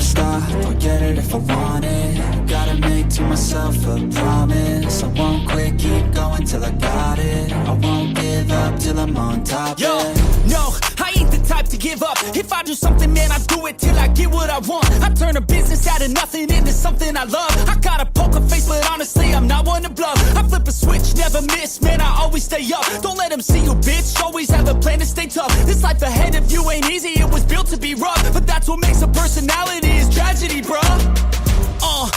stop, I'll get it if I want it. Gotta make to myself a promise. I won't quit, keep going till I got it. I won't give up till I'm on top. Yo, no, I ain't the type to give up. If I do something, man, I do it till I get what I want. I turn a business out of nothing into something I love. I got a poker face, but honestly, I'm not one to bluff. I flip a switch, never miss, man, I always stay up. Don't let them see you, bitch, always have a plan to stay tough. This life ahead of you ain't easy, it was built to be rough. But that's what makes a personality, is tragedy, bruh.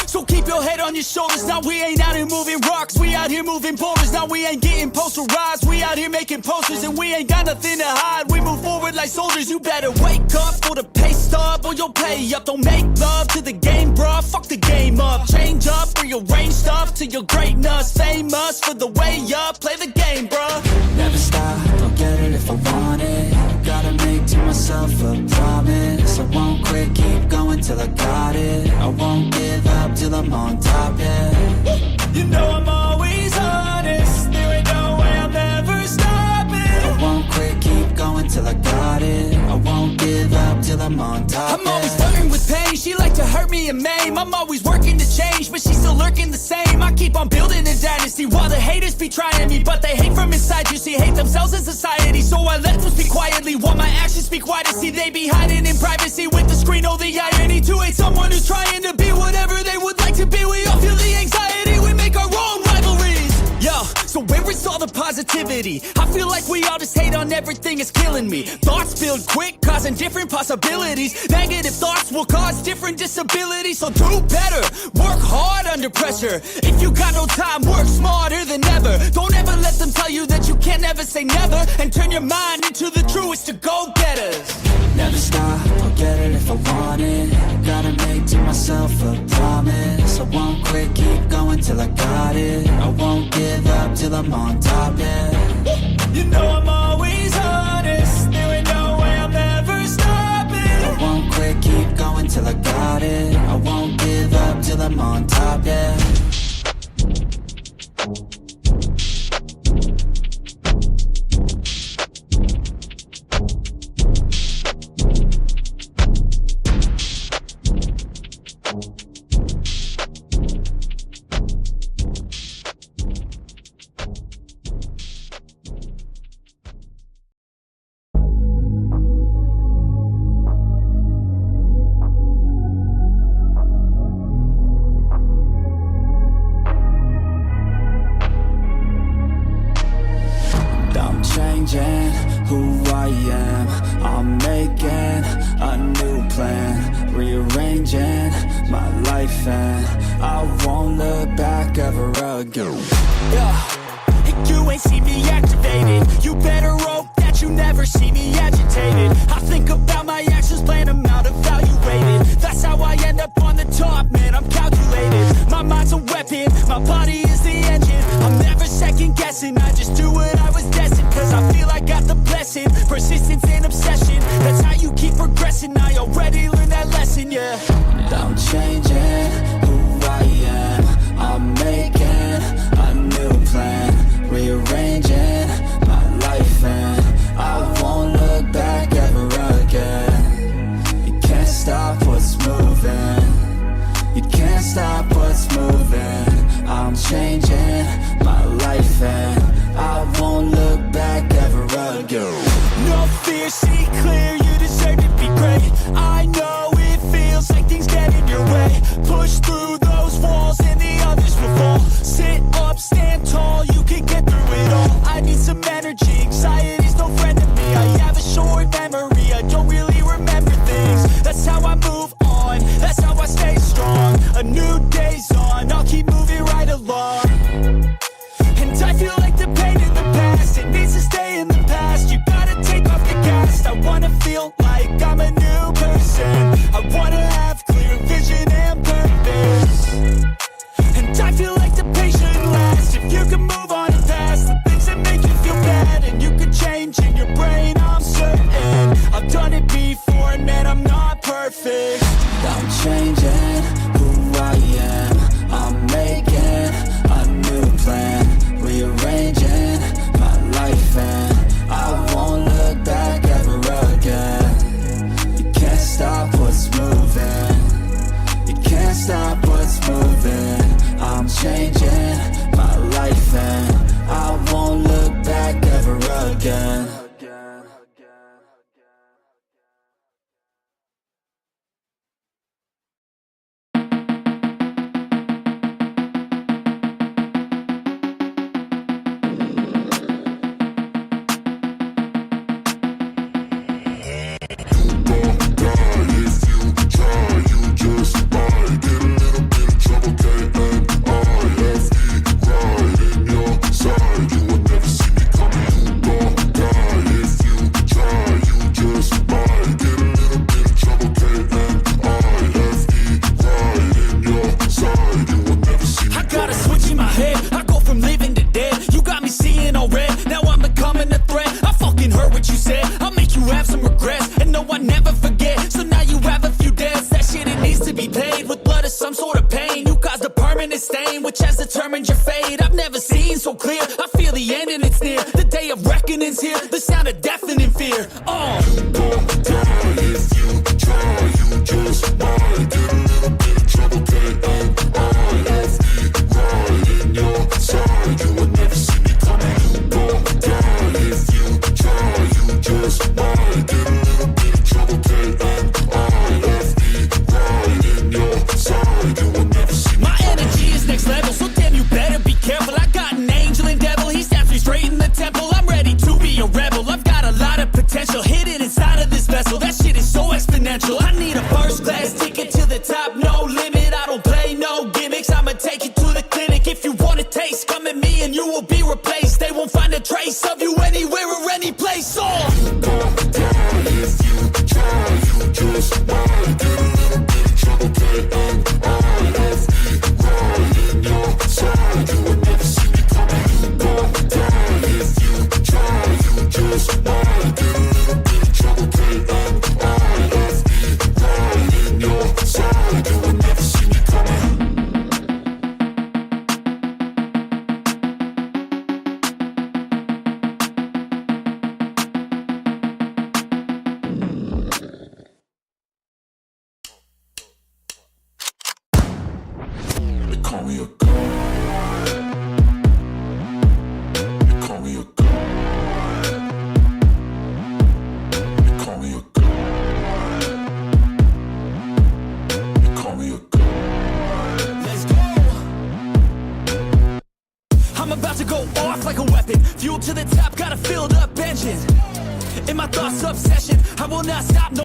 So keep your head on your shoulders. Now we ain't out here moving rocks, we out here moving boulders. Now we ain't getting posterized, we out here making posters. And we ain't got nothing to hide, we move forward like soldiers. You better wake up for the pay stub, or you'll pay up. Don't make love to the game, bruh, fuck the game up. Change up, rearrange stuff to your greatness. Famous for the way up, play the game, bruh. Never stop, I'll get it if I want it. Gotta make to myself a promise. I won't quit, keep going till I got it. I won't give up till I'm on top, yeah. You know I'm always honest, there ain't no way I'll never stop it. I won't quit, keep going till I got it. I won't give up till I'm on top, I'm always flirting with pain, she like to hurt me and maim. I'm always working to change, but she's still lurking the same. I keep on building a dynasty while the haters be trying me. But they hate from inside, you see, hate themselves in society. So I let them speak quietly while my actions speak wider. See, they be hiding in privacy with the screen. Oh, the irony to hate someone who's trying to be whatever they would like to be. We all feel the anxiety, we make our own rivalries. Yo, so where is all the positivity? I feel like we all just hate on everything, it's killing me. Thoughts build quick, causing different possibilities. Negative thoughts will cause different disabilities. So do better, work hard under pressure. If you got no time, work smarter than ever. Don't ever let them tell you that you can't never say never. And turn your mind into the truest of go-getters. Never stop, I'll get it if I want it. Gotta make to myself a promise. I won't quit, keep going till I got it. I won't give up till I'm on top, yeah. You know I'm always honest, there ain't no way I'll never stop it. I won't quit, keep going till I got it. I won't give up till I'm on top, yeah. Who I am, I'm making a new plan, rearranging my life, and I won't look back ever again. Yeah, you ain't see me activated. You better hope that you never see me agitated. I think about my actions, plan them out, evaluated. That's how I end up on the top, man, I'm calculated. My mind's a weapon, my body is the engine. I'm never second guessing, I just do what I was destined. Cause I feel I got the blessing, persistence and obsession. That's how you keep progressing, I already learned that lesson, yeah. I'm changing who I am, I'm making a new plan, rearranging my life, and I won't look back ever again. You can't stop what's moving, you can't stop what's moving. I'm changing my life, and I won't look back ever again. No fear, see clear, you deserve to be great. I know it feels like things get in your way. Push through those walls and the others will fall. Sit up, stand tall, you can get through it all. I need some energy, anxiety's no friend to me. I have a short memory, I don't really remember things. That's how I move on, that's how I stay strong. A new day's on, I'll keep moving right along. And I feel like the pain in the past, it needs to stay in the past. You gotta take off the gas. I wanna feel like I'm a new person. I wanna have clear vision and purpose. And I feel like the pain shouldn't last. If you can move on and past the things that make you feel bad, and you can change in your brain, I'm certain. I've done it before, and man, I'm not perfect. I'm changing who I am, I'm making a some sort of pain. You caused a permanent stain, which has determined your fate. I've never seen so clear, I feel the end and it's near. The day of reckoning's here, the sound of deafening fear. You gon' die if you try. You just might get a little bit of trouble. K-O-I-F-E, right in your side. You will never see me coming. You gon' die if you try. You just might get a little bit of trouble. K-O-I-F-E, right in your side. You will never see me My coming. energy is next level, so damn you better be careful. I got an angel and devil, he steps me straight in the temple. I'm ready to be a rebel, I've got a lot of potential hidden inside of this vessel. That shit is so exponential. I need a first class ticket to the top, no limit. I don't play no gimmicks, I'ma take you to the clinic. If you want a taste, come at me and you will be replaced. They won't find a trace of you anywhere or any place. You gon' die if you try. You just might get a little bit of trouble. K-O-I-F-E, right in your side. You will never see me coming. You gon' die if you try. You just might get a little bit of trouble. K-O-I-F-E, right in your side. You will never see me coming. They call me a god. They call me a god. They call me a god. They call me a god. Let's go! I'm about to go off like a weapon. Fuel to the top, got a filled up engine. In my thoughts, obsession, I will not stop. No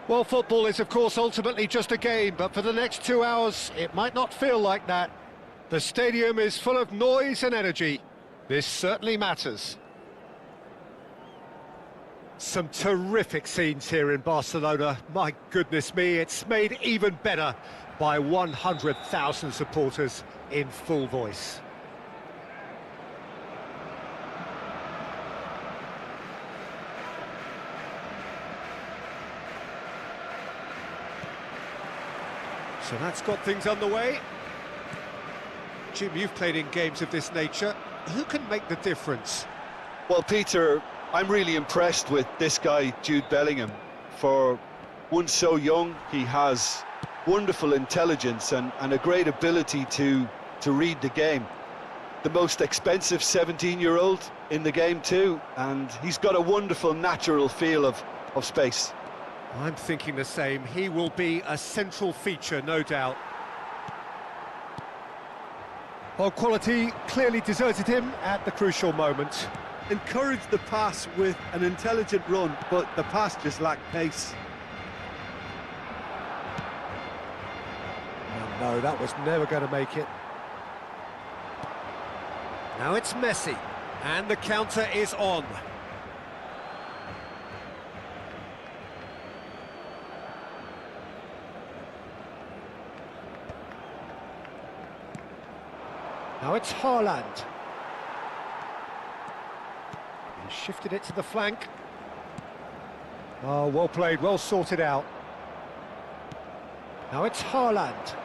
Well, football is, of course, ultimately just a game, but for the next 2 hours, it might not feel like that. The stadium is full of noise and energy. This certainly matters. Some terrific scenes here in Barcelona. My goodness me, it's made even better by 100,000 supporters in full voice. So that's got things underway. Jim, you've played in games of this nature. Who can make the difference? Well, Peter, I'm really impressed with this guy, Jude Bellingham. For one so young, he has wonderful intelligence and a great ability to read the game. The most expensive 17-year-old in the game too, and he's got a wonderful natural feel of space. I'm thinking the same. He will be a central feature, no doubt. Well, quality clearly deserted him at the crucial moment. Encouraged the pass with an intelligent run, but the pass just lacked pace. Oh, no, that was never going to make it. Now it's Messi, and the counter is on. Now it's Haaland. He shifted it to the flank. Oh, well played, well sorted out. Now it's Haaland.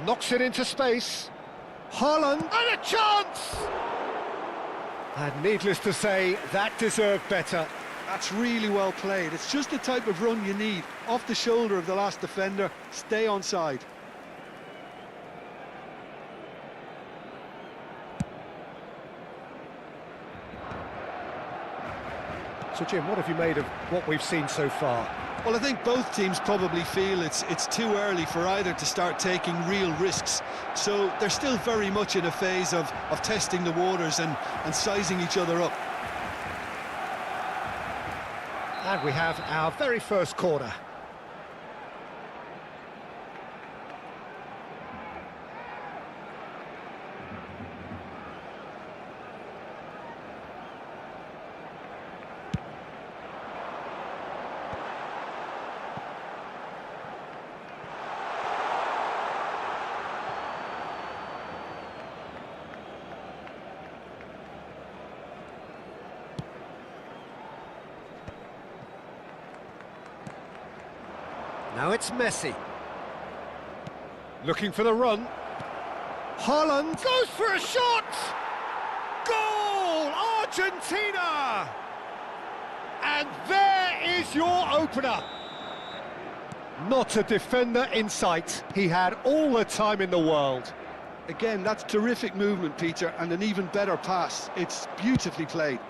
Knocks it into space. Haaland, and a chance! And needless to say, that deserved better. That's really well played. It's just the type of run you need. Off the shoulder of the last defender, stay onside. So, Jim, what have you made of what we've seen so far? Well, I think both teams probably feel it's too early for either to start taking real risks. So they're still very much in a phase of testing the waters and sizing each other up. And we have our very first corner. Now it's Messi. Looking for the run. Haaland goes for a shot! Goal! Argentina! And there is your opener. Not a defender in sight. He had all the time in the world. Again, that's terrific movement, Peter, and an even better pass. It's beautifully played.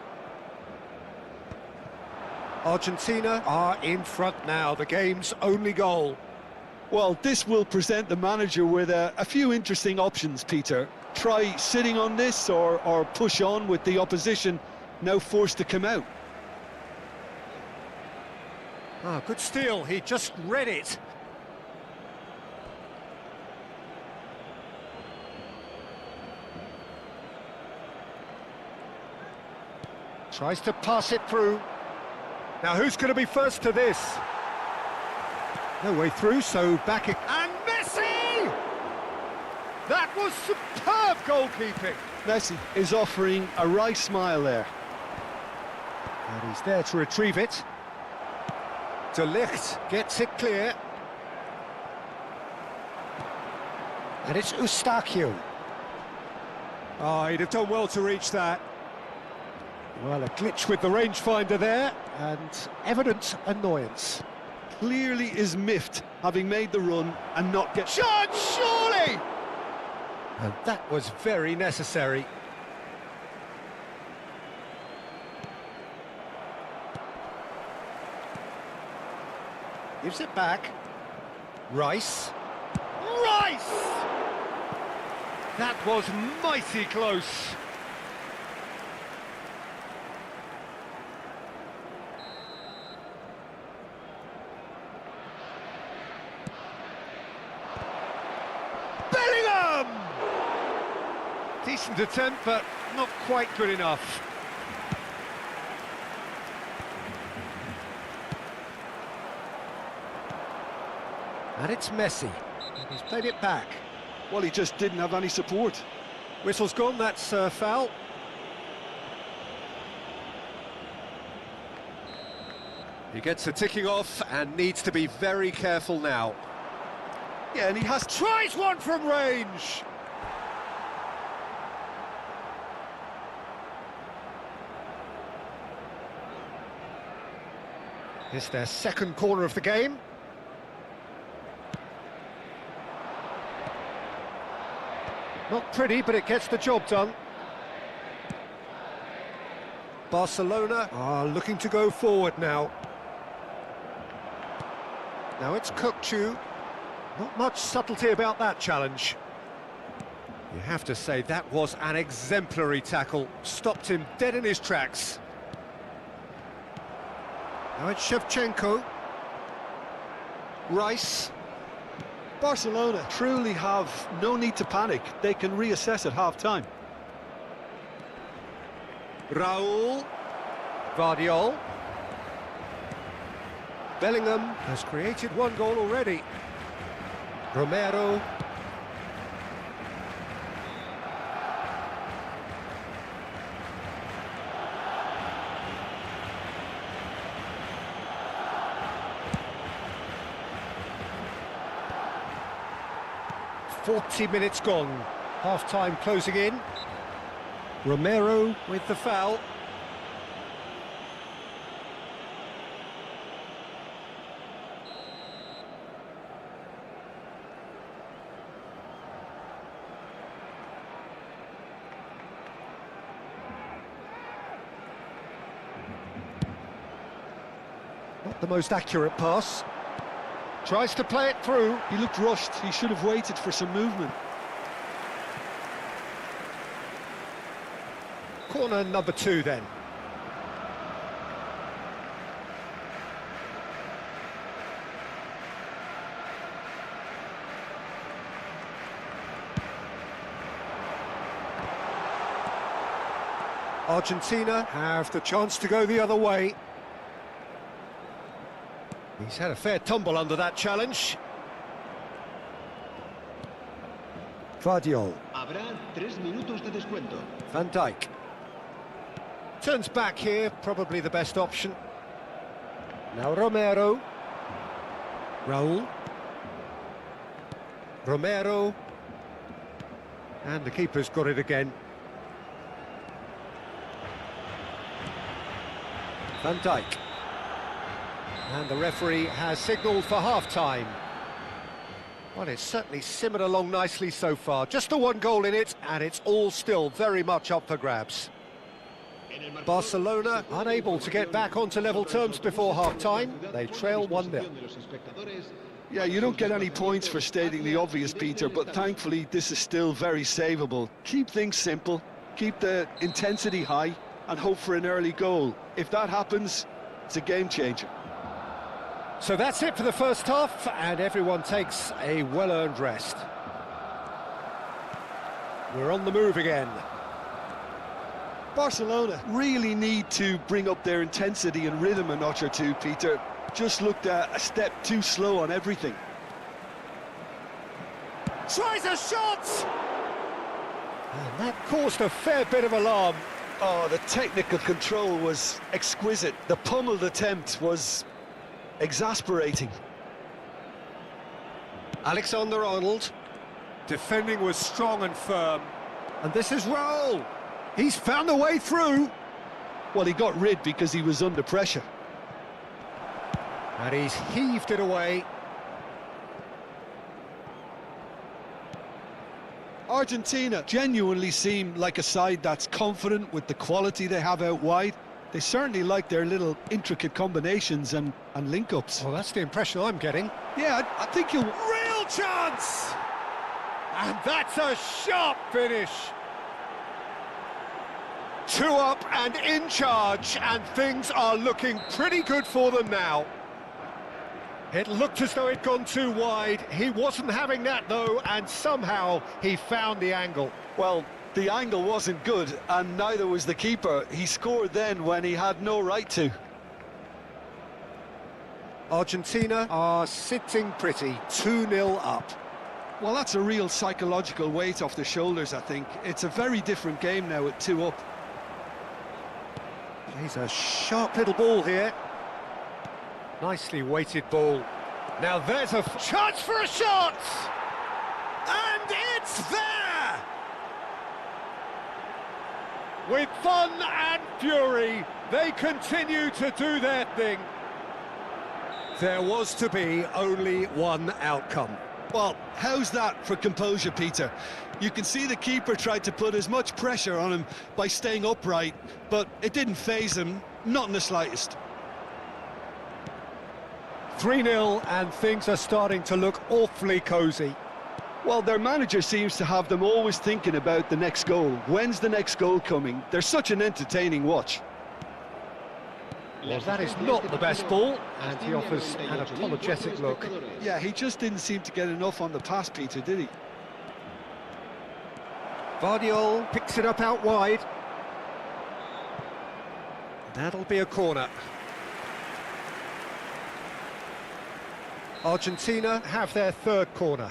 Argentina are in front now, the game's only goal. Well, this will present the manager with a few interesting options, Peter. Try sitting on this or push on with the opposition now forced to come out. Ah, good steal, he just read it. Tries to pass it through. Now who's going to be first to this? No way through, so back it. And Messi! That was superb goalkeeping. Messi is offering a wry smile there. And he's there to retrieve it. De Ligt gets it clear. And it's Eustáquio. Oh, he'd have done well to reach that. Well, a glitch with the rangefinder there, and evident annoyance. Clearly is miffed, having made the run and not get... Shot, surely! And that was very necessary. Gives it back. Rice. Rice! That was mighty close. Decent attempt, but not quite good enough. And it's Messi. He's played it back. Well, he just didn't have any support. Whistle's gone, that's foul. He gets a ticking off and needs to be very careful now. Yeah, and he has... Tries one from range! It's their second corner of the game. Not pretty, but it gets the job done. Barcelona are looking to go forward now. Now it's Kukçu. Not much subtlety about that challenge. You have to say that was an exemplary tackle. Stopped him dead in his tracks. Now it's Shevchenko. Rice. Barcelona truly have no need to panic. They can reassess at half-time. Raul. Vardiol. Bellingham has created one goal already. Romero. "40 minutes gone. Half-time closing in. Romero with the foul. Not the most accurate pass. Tries to play it through. He looked rushed. He should have waited for some movement. Corner number 2 then. Argentina have the chance to go the other way. He's had a fair tumble under that challenge. Vardiol. Habrá 3 minutos de descuento. Van Dijk. Turns back here, probably the best option. Now Romero. Raul. Romero. And the keeper's got it again. Van Dijk. And the referee has signalled for half-time. Well, it's certainly simmered along nicely so far. Just the one goal in it, and it's all still very much up for grabs. Barcelona unable to get back onto level terms before half-time. They trail 1-0. Yeah, you don't get any points for stating the obvious, Peter, but thankfully this is still very savable. Keep things simple, keep the intensity high, and hope for an early goal. If that happens, it's a game-changer. So that's it for the first half, and everyone takes a well-earned rest. We're on the move again. Barcelona really need to bring up their intensity and rhythm a notch or two, Peter. Just looked a step too slow on everything. Tries a shot! And that caused a fair bit of alarm. Oh, the technical control was exquisite. The pummeled attempt was exasperating. Alexander-Arnold. Defending was strong and firm. And this is Raul. He's found a way through. Well, he got rid because he was under pressure. And he's heaved it away. Argentina genuinely seem like a side that's confident with the quality they have out wide. They certainly like their little intricate combinations and link-ups. Well, that's the impression I'm getting. Yeah, I think you'll... Real chance! And that's a sharp finish. 2 up and in charge, and things are looking pretty good for them now. It looked as though it'd gone too wide. He wasn't having that, though, and somehow he found the angle. Well, The angle wasn't good, and neither was the keeper. He scored then when he had no right to. Argentina are sitting pretty, 2-0 up. Well, that's a real psychological weight off the shoulders, I think. It's a very different game now at 2 up. Plays a sharp little ball here. Nicely weighted ball. Now there's a chance for a shot! And it's there! With fun and fury, they continue to do their thing. There was to be only one outcome. Well, how's that for composure, Peter? You can see the keeper tried to put as much pressure on him by staying upright, but it didn't faze him, not in the slightest. 3-0 and things are starting to look awfully cosy. Well, their manager seems to have them always thinking about the next goal. When's the next goal coming? They're such an entertaining watch. Well, that is not the best ball, and he offers an apologetic look. Yeah, he just didn't seem to get enough on the pass, Peter, did he? Vardiol picks it up out wide. That'll be a corner. Argentina have their third corner.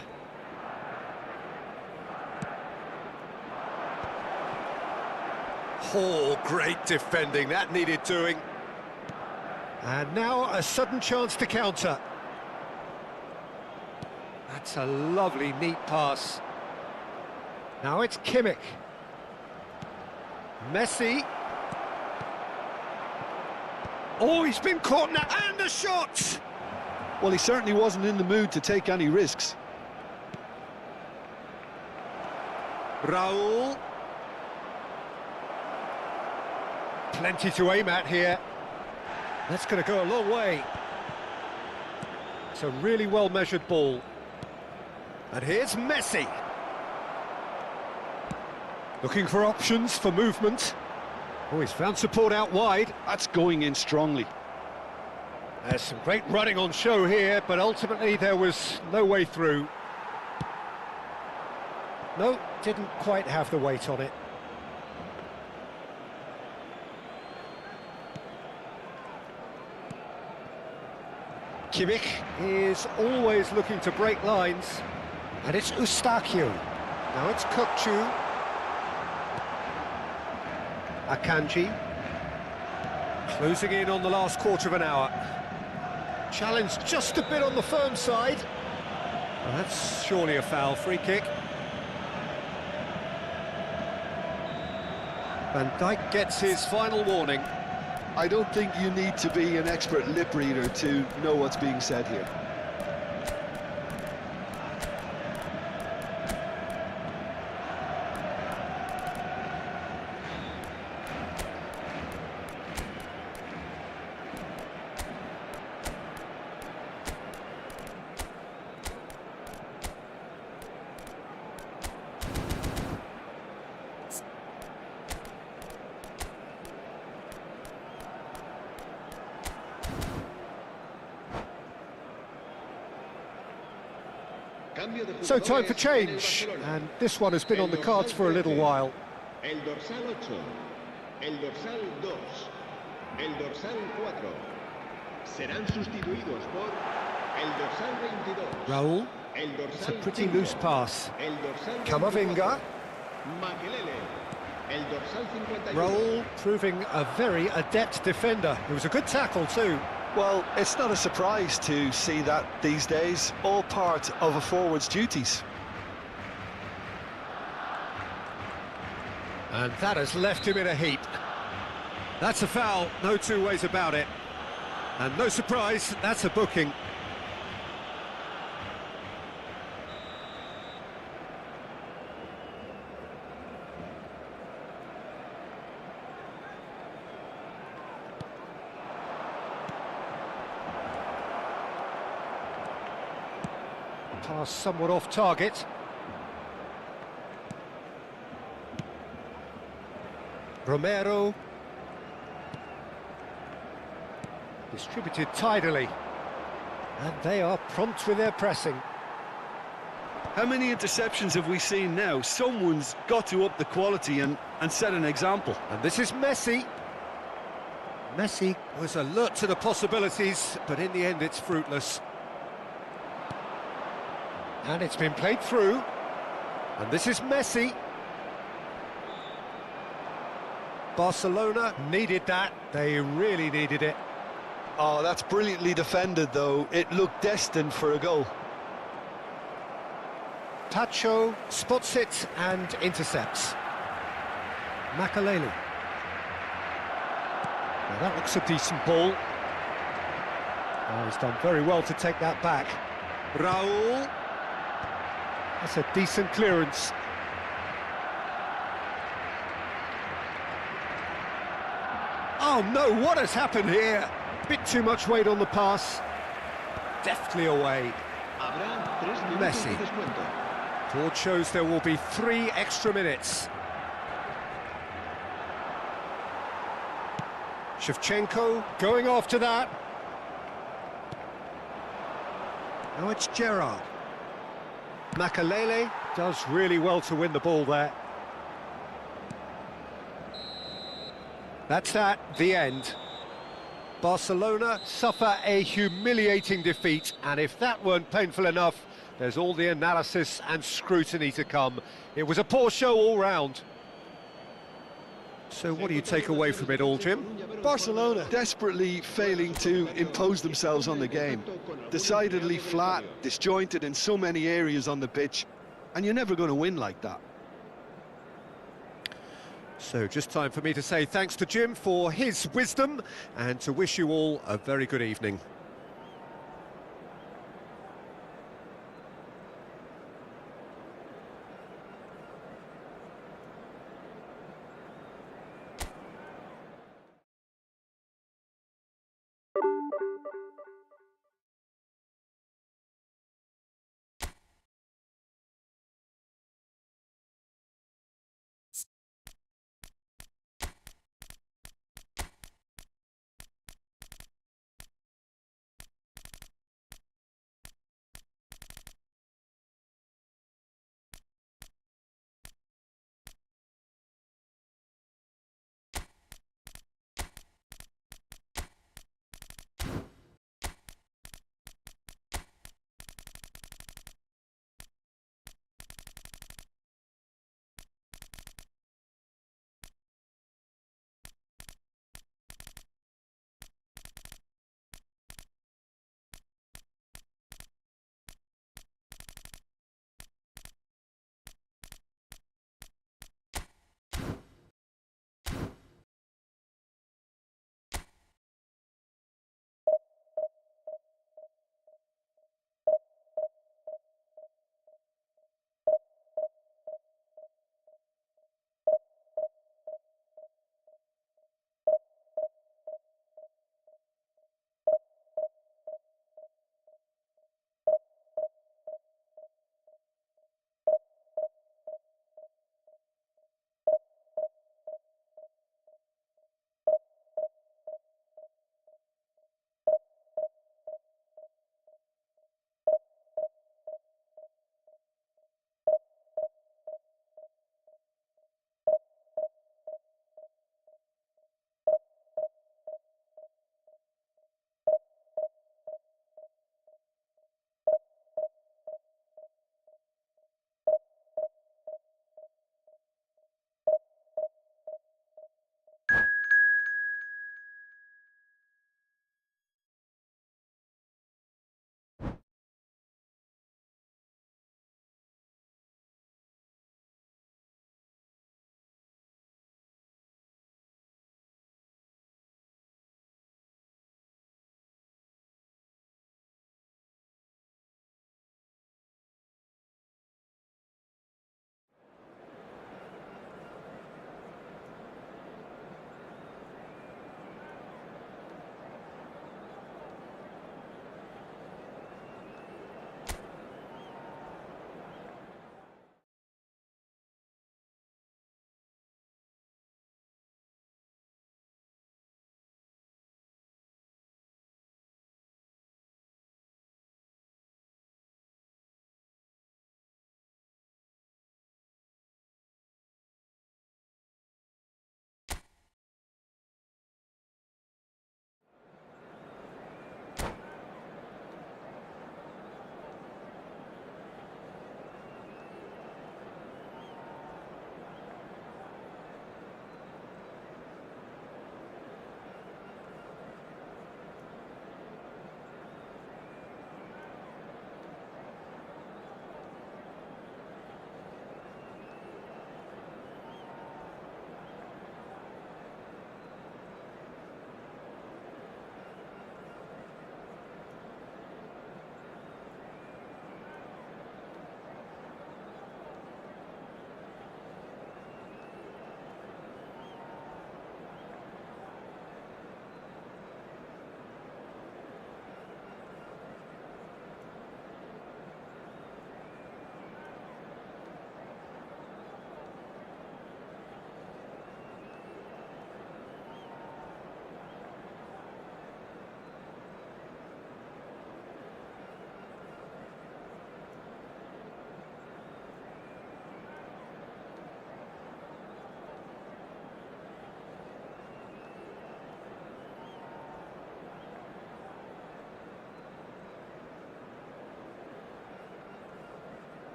Oh, great defending, that needed doing. And now a sudden chance to counter. That's a lovely, neat pass. Now it's Kimmich. Messi. Oh, he's been caught now, and a shot! Well, he certainly wasn't in the mood to take any risks. Raul. Plenty to aim at here. That's going to go a long way. It's a really well-measured ball. And here's Messi. Looking for options for movement. Oh, he's found support out wide. That's going in strongly. There's some great running on show here, but ultimately there was no way through. No, didn't quite have the weight on it. Kimmich is always looking to break lines. And it's Eustáquio. Now it's Kökçü. Akanji. Closing in on the last quarter of an hour. Challenge just a bit on the firm side. Well, that's surely a foul. Free kick. Van Dijk gets his final warning. I don't think you need to be an expert lip reader to know what's being said here. So time for change, and this one has been on the cards for a little while. El dorsal 8, el dorsal 2, el dorsal 4 serán sustituidos por el dorsal 22. Raul, El it's a dorsal pretty 5, loose pass. el dorsal Camavinga. 24, Makelele, el dorsal 51. Raul proving a very adept defender. It was a good tackle too. Well, it's not a surprise to see that these days, all part of a forward's duties. And that has left him in a heap. That's a foul, no two ways about it. And no surprise, that's a booking. Pass somewhat off target. Romero. Distributed tidily. And they are prompt with their pressing. How many interceptions have we seen now? Someone's got to up the quality and set an example. And this is Messi. Messi was alert to the possibilities, but in the end it's fruitless. And it's been played through. And this is Messi. Barcelona needed that. They really needed it. Oh, that's brilliantly defended, though. It looked destined for a goal. Tacho spots it and intercepts. Makalele. Now that looks a decent ball. Oh, he's done very well to take that back. Raul. That's a decent clearance. Oh no, what has happened here? Bit too much weight on the pass. Deftly away. Habrá 3 minutos Messi. de descuento. Board shows there will be 3 extra minutes. Shevchenko going after that. Now it's Gerrard. Makalele does really well to win the ball there. That's that, the end. Barcelona suffer a humiliating defeat, and if that weren't painful enough, there's all the analysis and scrutiny to come. It was a poor show all round. So what do you take away from it all, Jim? Barcelona desperately failing to impose themselves on the game. Decidedly flat, disjointed in so many areas on the pitch, and you're never going to win like that. So just time for me to say thanks to Jim for his wisdom and to wish you all a very good evening.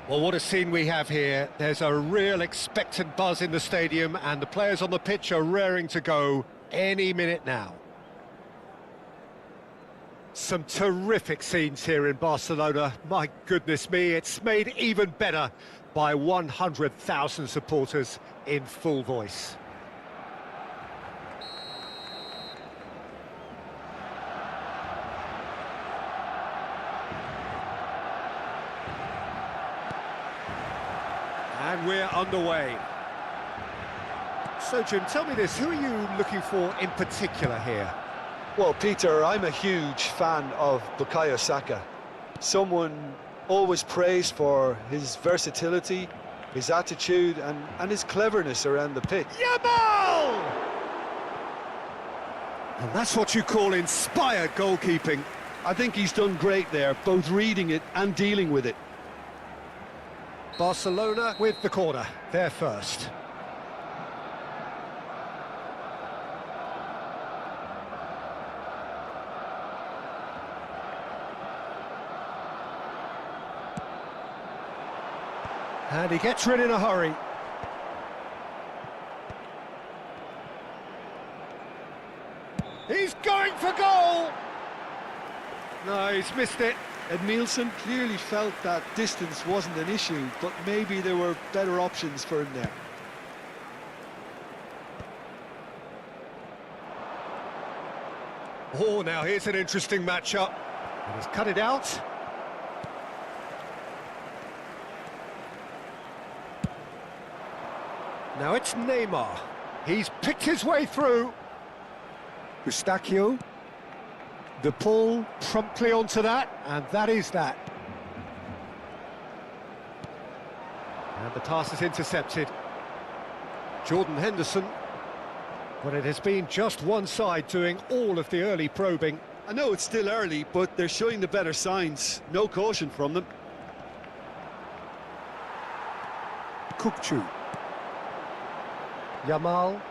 Well, what a scene we have here. There's a real expectant buzz in the stadium, and the players on the pitch are raring to go any minute now. Some terrific scenes here in Barcelona. My goodness me, it's made even better by 100,000 supporters in full voice. And we're underway. So, Jim, tell me this, who are you looking for in particular here? Well, Peter, I'm a huge fan of Bukayo Saka. Someone always praised for his versatility, his attitude and his cleverness around the pitch. Yamal! And that's what you call inspired goalkeeping. I think he's done great there, both reading it and dealing with it. Barcelona with the corner, they're first. And he gets rid in a hurry. He's going for goal! No, he's missed it. Edmilson clearly felt that distance wasn't an issue, but maybe there were better options for him there. Oh, now here's an interesting matchup. And he's cut it out. Now it's Neymar. He's picked his way through. Eustachio. The pull promptly onto that, and that is that. And the pass is intercepted. Jordan Henderson. But it has been just one side doing all of the early probing. I know it's still early, but they're showing the better signs. No caution from them. Kukçu. Yamal.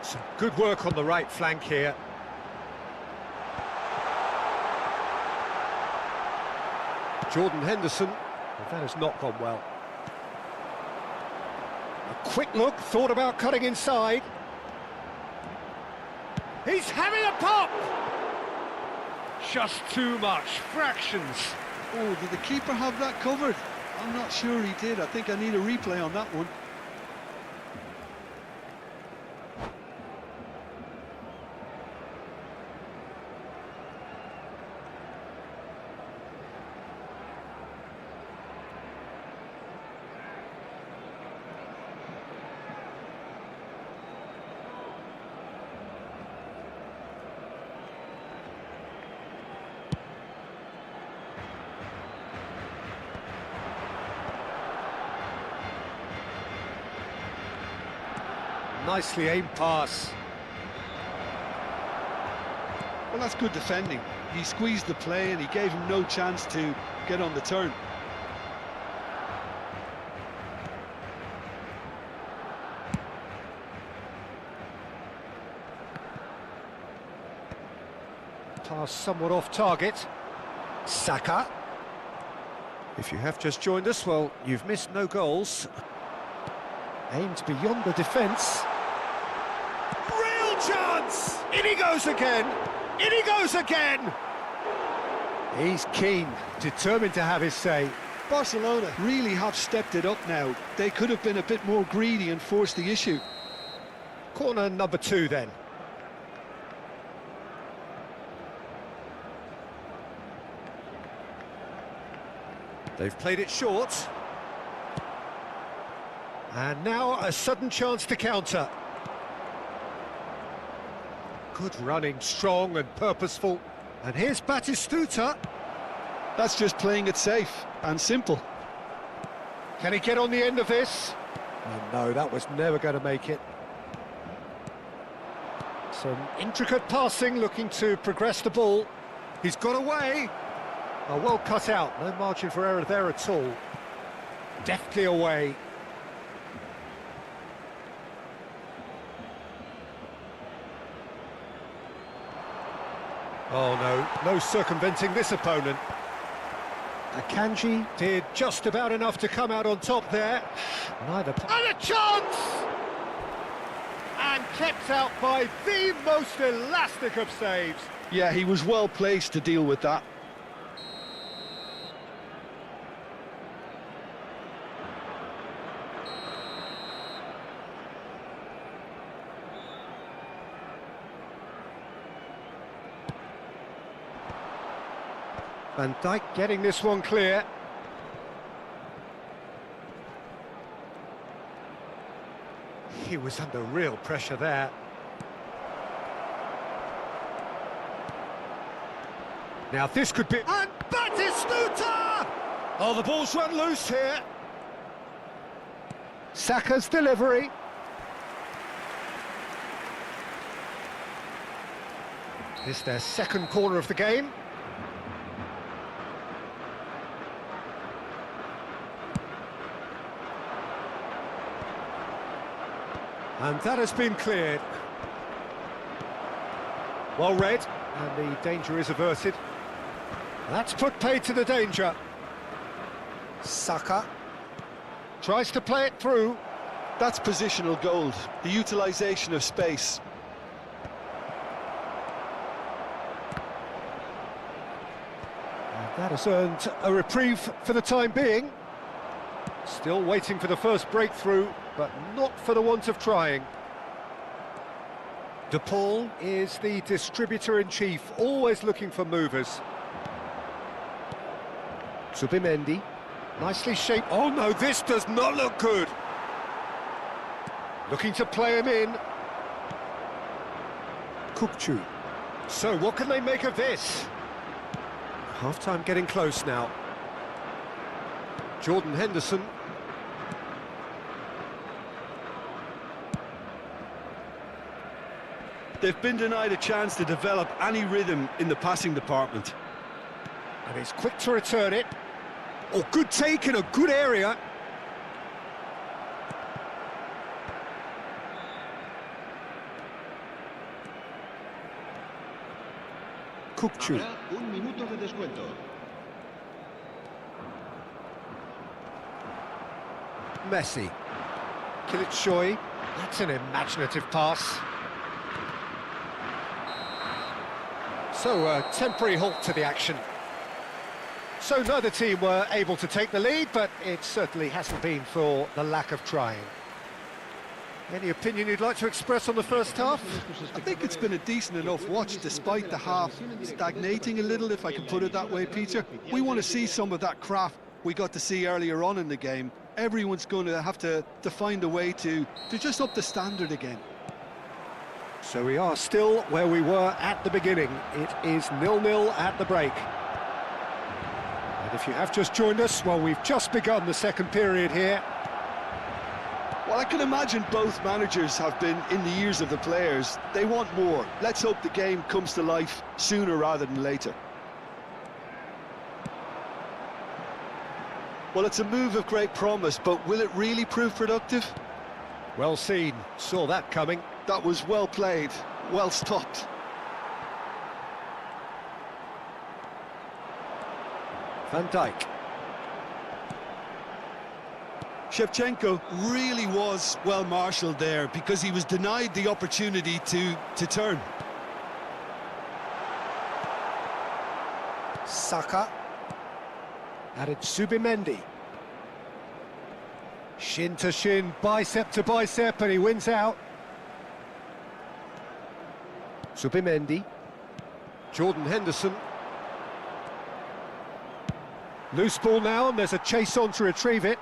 Some good work on the right flank here. Jordan Henderson. Well, that has not gone well. A quick look, thought about cutting inside. He's having a pop! Just too much, fractions. Oh, did the keeper have that covered? I'm not sure he did. I think I need a replay on that one. Nicely aimed pass. Well, that's good defending. He squeezed the play and he gave him no chance to get on the turn. Pass somewhat off target. Saka. If you have just joined us, well, you've missed no goals. Aimed beyond the defence. Real chance! In he goes again! In he goes again! He's keen, determined to have his say. Barcelona really have stepped it up now. They could have been a bit more greedy and forced the issue. Corner number 2 then. They've played it short. And now a sudden chance to counter. Good running, strong and purposeful. And here's Batistuta. That's just playing it safe and simple. Can he get on the end of this? Oh, no, that was never going to make it. Some intricate passing, looking to progress the ball. He's got away. Oh, well cut out, no margin for error there at all. Deftly away. Oh no, no circumventing this opponent. Akanji did just about enough to come out on top there. And a chance! And kept out by the most elastic of saves. Yeah, he was well placed to deal with that. Van Dijk getting this one clear. He was under real pressure there. Now this could be... And Batistuta! Oh, the ball's run loose here. Saka's delivery. This is their second corner of the game. And that has been cleared. Well read, and the danger is averted. That's put paid to the danger. Saka tries to play it through. That's positional gold, the utilisation of space. And that has earned a reprieve for the time being. Still waiting for the first breakthrough, but not for the want of trying. De Paul is the distributor-in-chief, always looking for movers. Zubimendi, nicely shaped. Oh no, this does not look good. Looking to play him in. Kukçu. So what can they make of this? Half-time getting close now. Jordan Henderson. They've been denied a chance to develop any rhythm in the passing department. And he's quick to return it. Oh, good take in a good area. Kukçu. Habrá un minuto de descuento. Messi. Kılıçsoy. That's an imaginative pass. So, a temporary halt to the action. So neither team were able to take the lead, but it certainly hasn't been for the lack of trying. Any opinion you'd like to express on the first half? I think it's been a decent enough watch, despite the half stagnating a little, if I can put it that way, Peter. We want to see some of that craft we got to see earlier on in the game. Everyone's going to have to find a way to just up the standard again. So we are still where we were at the beginning. It is 0-0 at the break. And if you have just joined us, well, we've just begun the second period here. Well, I can imagine both managers have been in the ears of the players. They want more. Let's hope the game comes to life sooner rather than later. Well, it's a move of great promise, but will it really prove productive? Well seen. Saw that coming. That was well played, well stopped. Van Dijk. Shevchenko really was well marshalled there because he was denied the opportunity to turn. Saka. Added Zubimendi. Shin to shin, bicep to bicep, and he wins out. Zubimendi. Jordan Henderson. Loose ball now, and there's a chase on to retrieve it.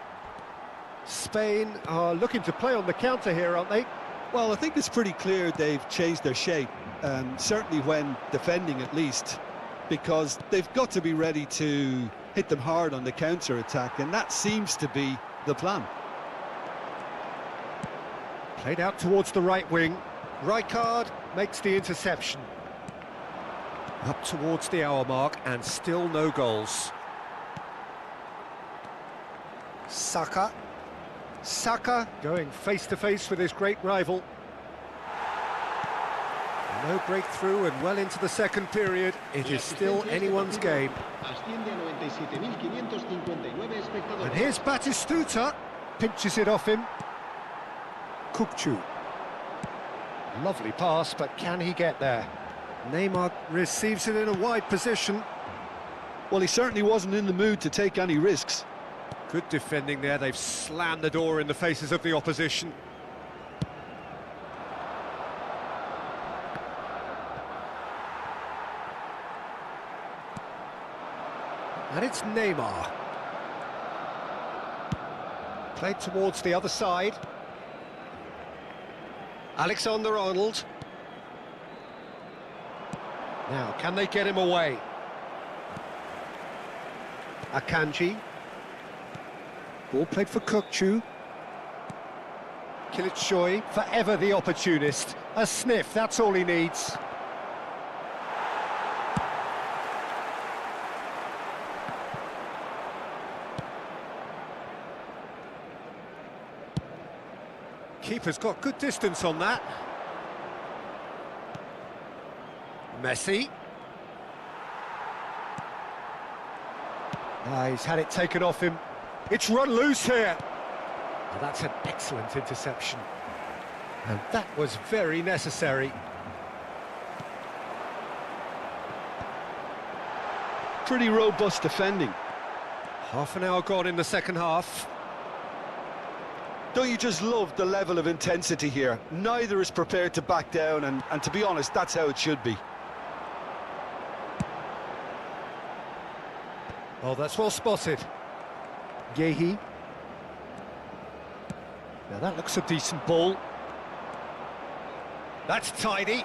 Spain are looking to play on the counter here, aren't they? Well, I think it's pretty clear they've changed their shape, certainly when defending at least, because they've got to be ready to hit them hard on the counter-attack, and that seems to be the plan. Played out towards the right wing. Rijkaard makes the interception. Up towards the hour mark, and still no goals. Saka. Saka going face-to-face with his great rival. No breakthrough and well into the second period. It is still anyone's game. Asciende a 97.559 espectadores. And here's Batistuta. Pinches it off him. Kukçu. Lovely pass, but can he get there? Neymar receives it in a wide position. Well, he certainly wasn't in the mood to take any risks. Good defending there. They've slammed the door in the faces of the opposition. And it's Neymar. Played towards the other side. Alexander-Arnold. Now, can they get him away? Akanji. Ball played for Kukçu. Kilitshoy, forever the opportunist. A sniff, that's all he needs. Keeper's got good distance on that. Messi. He's had it taken off him. It's run loose here. Well, that's an excellent interception. And that was very necessary. Pretty robust defending. Half an hour gone in the second half. Don't you just love the level of intensity here? Neither is prepared to back down, and to be honest, that's how it should be. Oh, that's well spotted. Yehi. Now that looks a decent ball. That's tidy.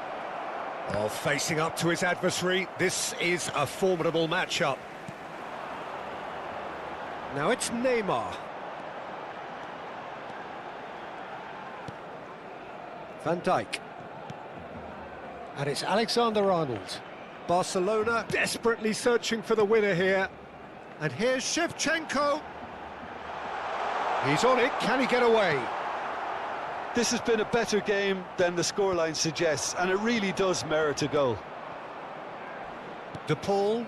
Oh, facing up to his adversary. This is a formidable matchup. Now it's Neymar. Van Dijk. And it's Alexander-Arnold. Barcelona desperately searching for the winner here. And here's Shevchenko. He's on it, can he get away? This has been a better game than the scoreline suggests, and it really does merit a goal. De Paul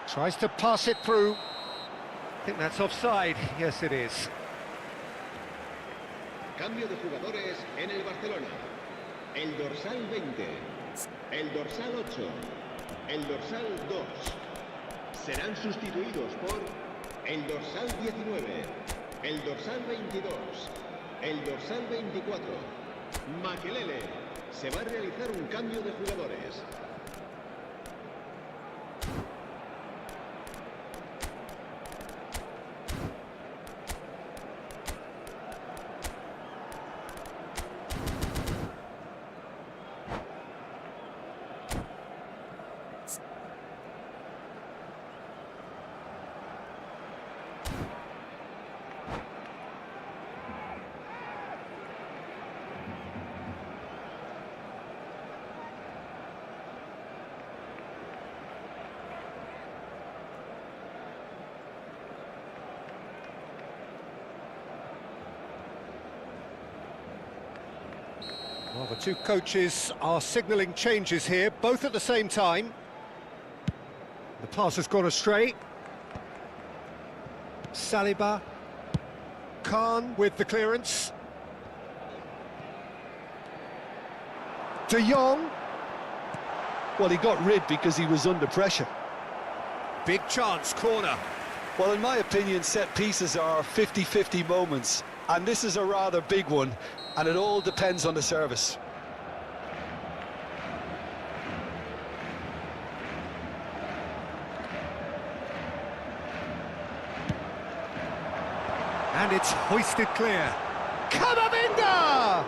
tries to pass it through. I think that's offside. Yes, it is. Cambio de jugadores en el Barcelona. El dorsal 20, el dorsal 8, el dorsal 2. Serán sustituidos por el dorsal 19, el dorsal 22, el dorsal 24. Makelele. Se va a realizar un cambio de jugadores. Well, the two coaches are signalling changes here, both at the same time. The pass has gone astray. Saliba. Khan with the clearance. De Jong. Well, he got rid because he was under pressure. Big chance, corner. Well, in my opinion, set pieces are 50-50 moments, and this is a rather big one, and it all depends on the service. And it's hoisted clear. Camavinga!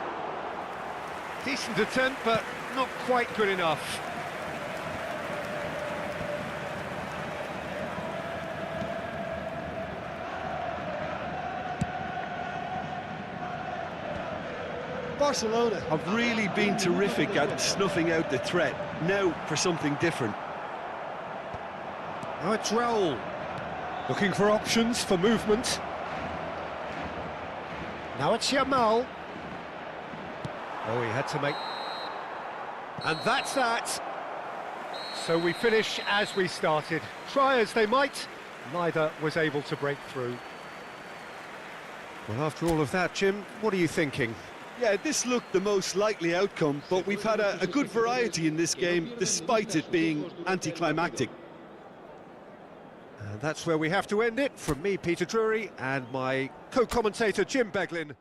Decent attempt, but not quite good enough. Barcelona have really been terrific at snuffing out the threat. Now for something different. Now it's Raul. Looking for options for movement. Now it's Yamal. Oh, he had to make And that's that. So we finish as we started. Try as they might, neither was able to break through. Well, after all of that, Jim, what are you thinking? Yeah, this looked the most likely outcome, but we've had a good variety in this game, despite it being anticlimactic. And that's where we have to end it. From me, Peter Drury, and my co-commentator, Jim Beglin.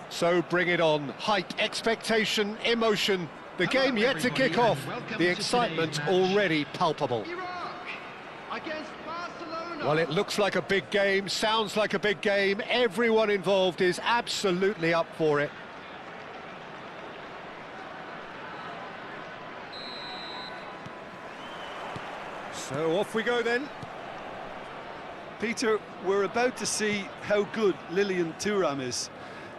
So bring it on. Hype, expectation, emotion. The game yet to kick off. The excitement already palpable. Well, it looks like a big game, sounds like a big game. Everyone involved is absolutely up for it. So off we go then. Peter, we're about to see how good Lilian Thuram is.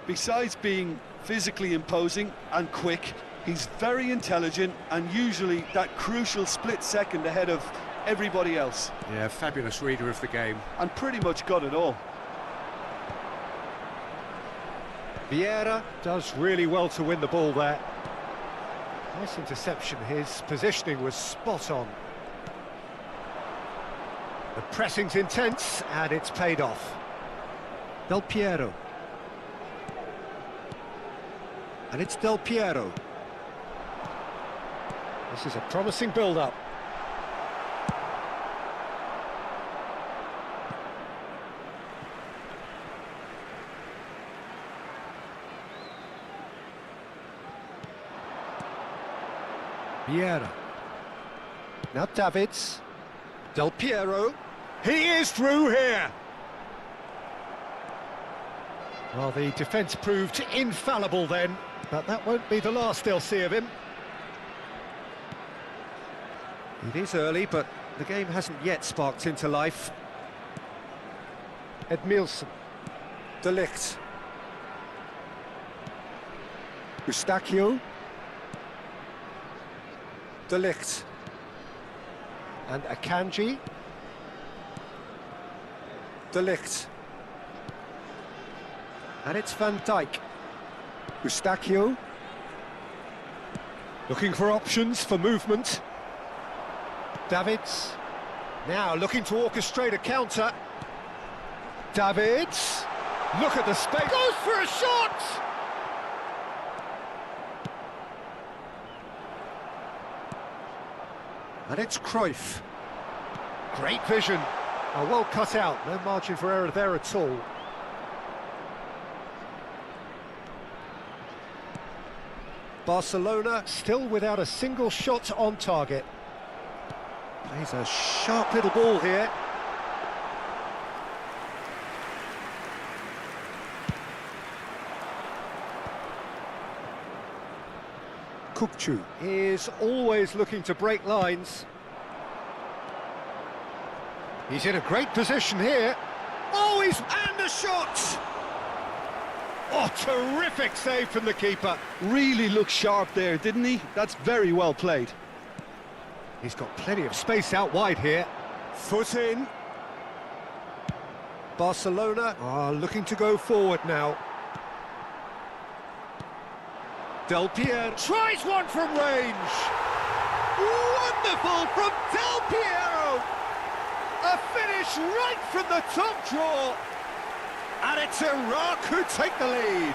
Besides being physically imposing and quick, he's very intelligent and usually that crucial split second ahead of everybody else. Yeah, fabulous reader of the game. And pretty much got it all. Vieira does really well to win the ball there. Nice interception, his positioning was spot on. The pressing's intense and it's paid off. Del Piero. And it's Del Piero. This is a promising build-up. Vieira. Now Davids. Del Piero. He is through here. Well, the defence proved infallible then, but that won't be the last they'll see of him. It is early, but the game hasn't yet sparked into life. Edmilson. De Ligt. Eustachio. De Ligt. And Akanji. De Ligt. And it's Van Dijk. Eustachio. Looking for options for movement. Davids. Now looking to orchestrate a counter. Davids. Look at the space. Goes for a shot! And it's Cruyff. Great vision. Oh, well cut out. No margin for error there at all. Barcelona still without a single shot on target. Plays a sharp little ball here. Kukçu is always looking to break lines. He's in a great position here. Oh, and a shot! Oh, terrific save from the keeper. Really looked sharp there, didn't he? That's very well played. He's got plenty of space out wide here. Foot in. Barcelona are looking to go forward now. Del Piero tries one from range. Wonderful from Del Piero. A finish right from the top draw. And it's Iraq who take the lead.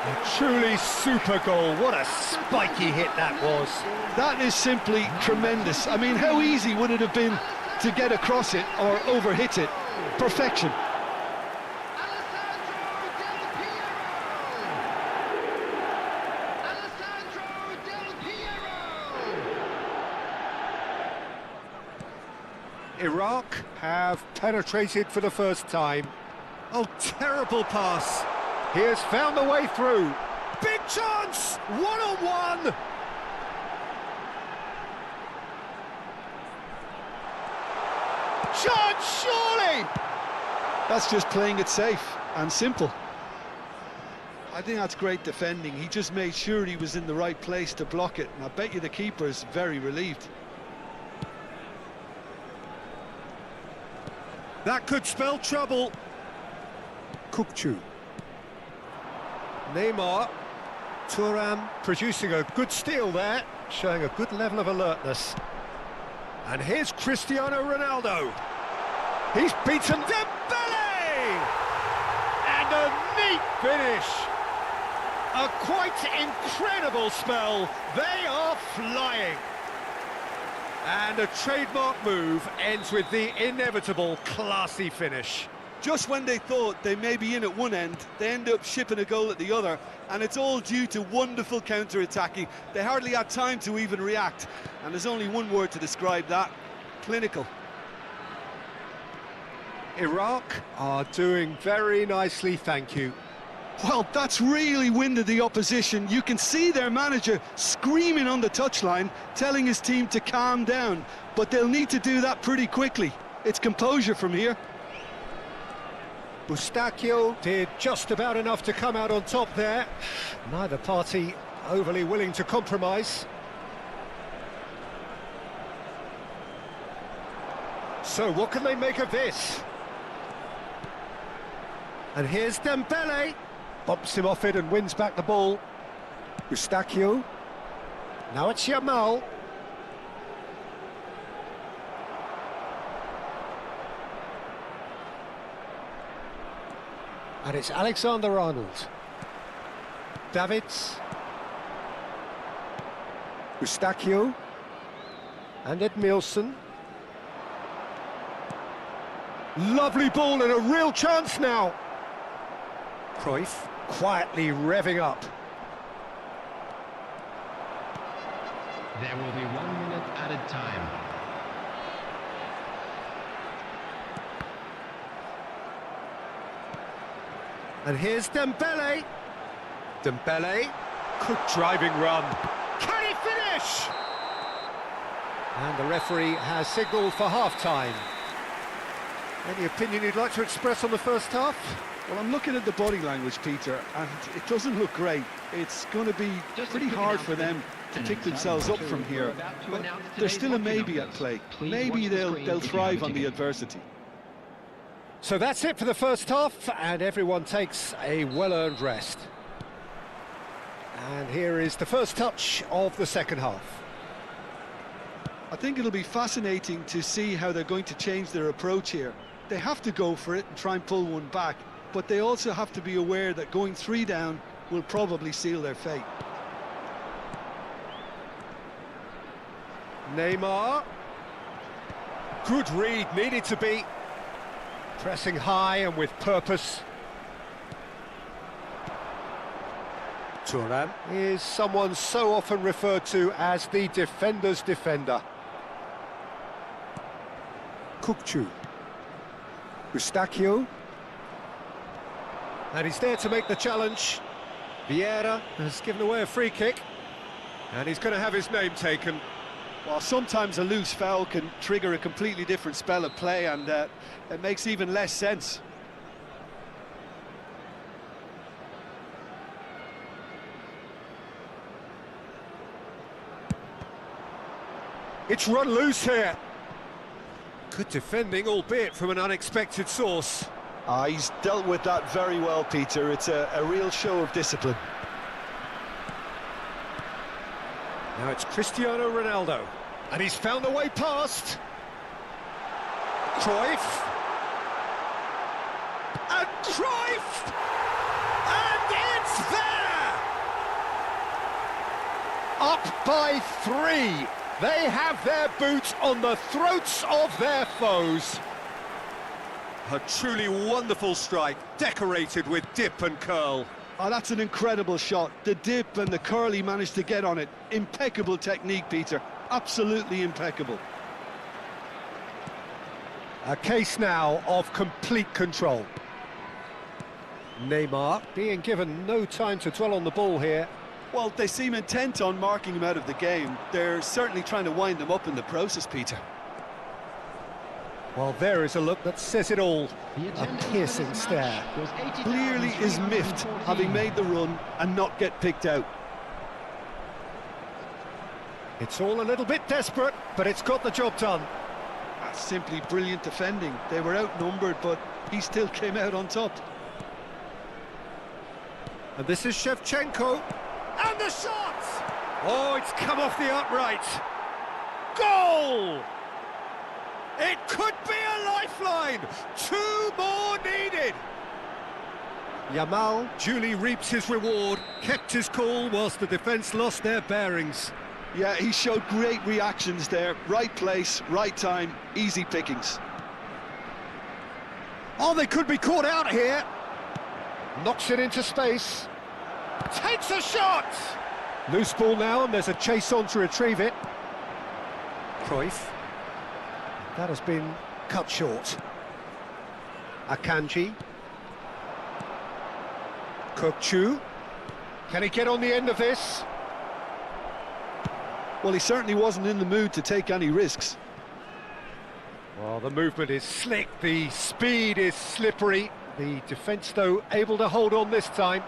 A truly super goal. What a spiky hit that was. That is simply tremendous. I mean, how easy would it have been to get across it or overhit it? Perfection. Iraq have penetrated for the first time. Oh, terrible pass. He has found a way through. Big chance! One-on-one! Chance, surely! That's just playing it safe and simple. I think that's great defending. He just made sure he was in the right place to block it, and I bet you the keeper is very relieved. That could spell trouble. Kukçu. Neymar. Thuram producing a good steal there, showing a good level of alertness. And here's Cristiano Ronaldo. He's beaten Dembele! And a neat finish. A quite incredible spell. They are flying. And a trademark move ends with the inevitable classy finish. Just when they thought they may be in at one end, they end up shipping a goal at the other, and it's all due to wonderful counter-attacking. They hardly had time to even react, and there's only one word to describe that: clinical. Iraq are doing very nicely, thank you. Well, that's really winded the opposition. You can see their manager screaming on the touchline, telling his team to calm down, but they'll need to do that pretty quickly. It's composure from here. Eustachio did just about enough to come out on top there. Neither party overly willing to compromise. So what can they make of this? And here's Dembele. Bumps him off it and wins back the ball. Eustachio. Now it's Yamal. And it's Alexander-Arnold. Davids. Eustachio. And Edmilson. Lovely ball and a real chance now. Cruyff quietly revving up. There will be 1 minute added time. And here's Dembele. Dembele. Good driving run. Can he finish? And the referee has signalled for half-time. Any opinion you'd like to express on the first half? Well, I'm looking at the body language, Peter, and it doesn't look great. It's going to be pretty hard for them to pick themselves up from here. But there's still a maybe at play. Maybe they'll thrive on the adversity. So that's it for the first half, and everyone takes a well-earned rest. And here is the first touch of the second half. I think it'll be fascinating to see how they're going to change their approach here. They have to go for it and try and pull one back, but they also have to be aware that going 3 down will probably seal their fate. Neymar. Good read, needed to be. Pressing high and with purpose. Thuram is someone so often referred to as the defender's defender. Kukçu. Eustachio. And he's there to make the challenge. Vieira has given away a free kick. And he's going to have his name taken. Well, sometimes a loose foul can trigger a completely different spell of play, and it makes even less sense. It's run loose here. Good defending, albeit from an unexpected source. He's dealt with that very well, Peter. It's a real show of discipline. Now it's Cristiano Ronaldo, and he's found a way past. Cruyff. And Cruyff! And it's there! Up by 3. They have their boots on the throats of their foes. A truly wonderful strike, decorated with dip and curl. Oh, that's an incredible shot. The dip and the curl he managed to get on it. Impeccable technique, Peter. Absolutely impeccable. A case now of complete control. Neymar being given no time to dwell on the ball here. Well, they seem intent on marking him out of the game. They're certainly trying to wind him up in the process, Peter. Well, there is a look that says it all. A piercing stare. Clearly is miffed, having made the run and not get picked out. It's all a little bit desperate, but it's got the job done. That's simply brilliant defending. They were outnumbered, but he still came out on top. And this is Shevchenko. And the shot! Oh, it's come off the upright. Goal! It could be a lifeline. 2 more needed. Yamal duly reaps his reward, kept his cool whilst the defence lost their bearings. Yeah, he showed great reactions there. Right place, right time, easy pickings. Oh, they could be caught out here. Knocks it into space. Takes a shot! Loose ball now, and there's a chase on to retrieve it. Cruyff. That has been cut short. Akanji. Kukçu. Can he get on the end of this? Well, he certainly wasn't in the mood to take any risks. Well, the movement is slick, the speed is slippery. The defence, though, able to hold on this time.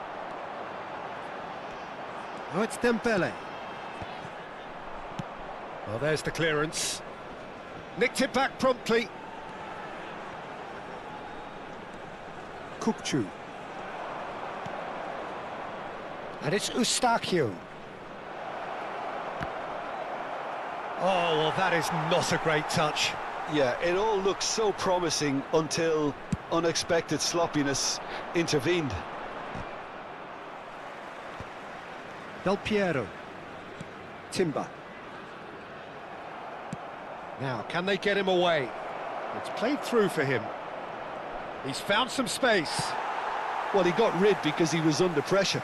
Oh, it's Dembele. Well, there's the clearance. Nicked it back promptly. Kukçu. And it's Eustachio. Oh, well, that is not a great touch. Yeah, it all looked so promising until unexpected sloppiness intervened. Del Piero. Timber. Now, can they get him away? It's played through for him. He's found some space. Well, he got rid because he was under pressure.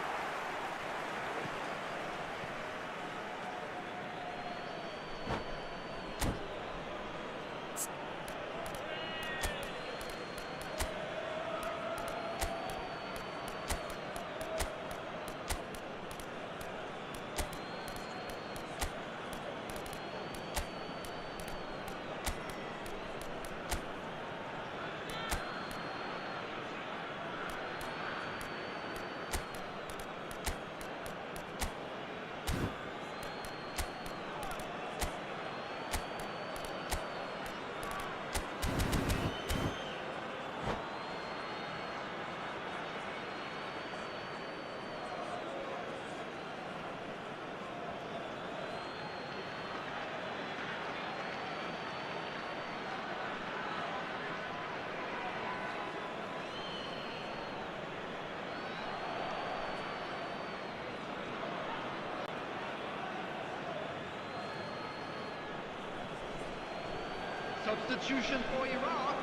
substitution for Iraq.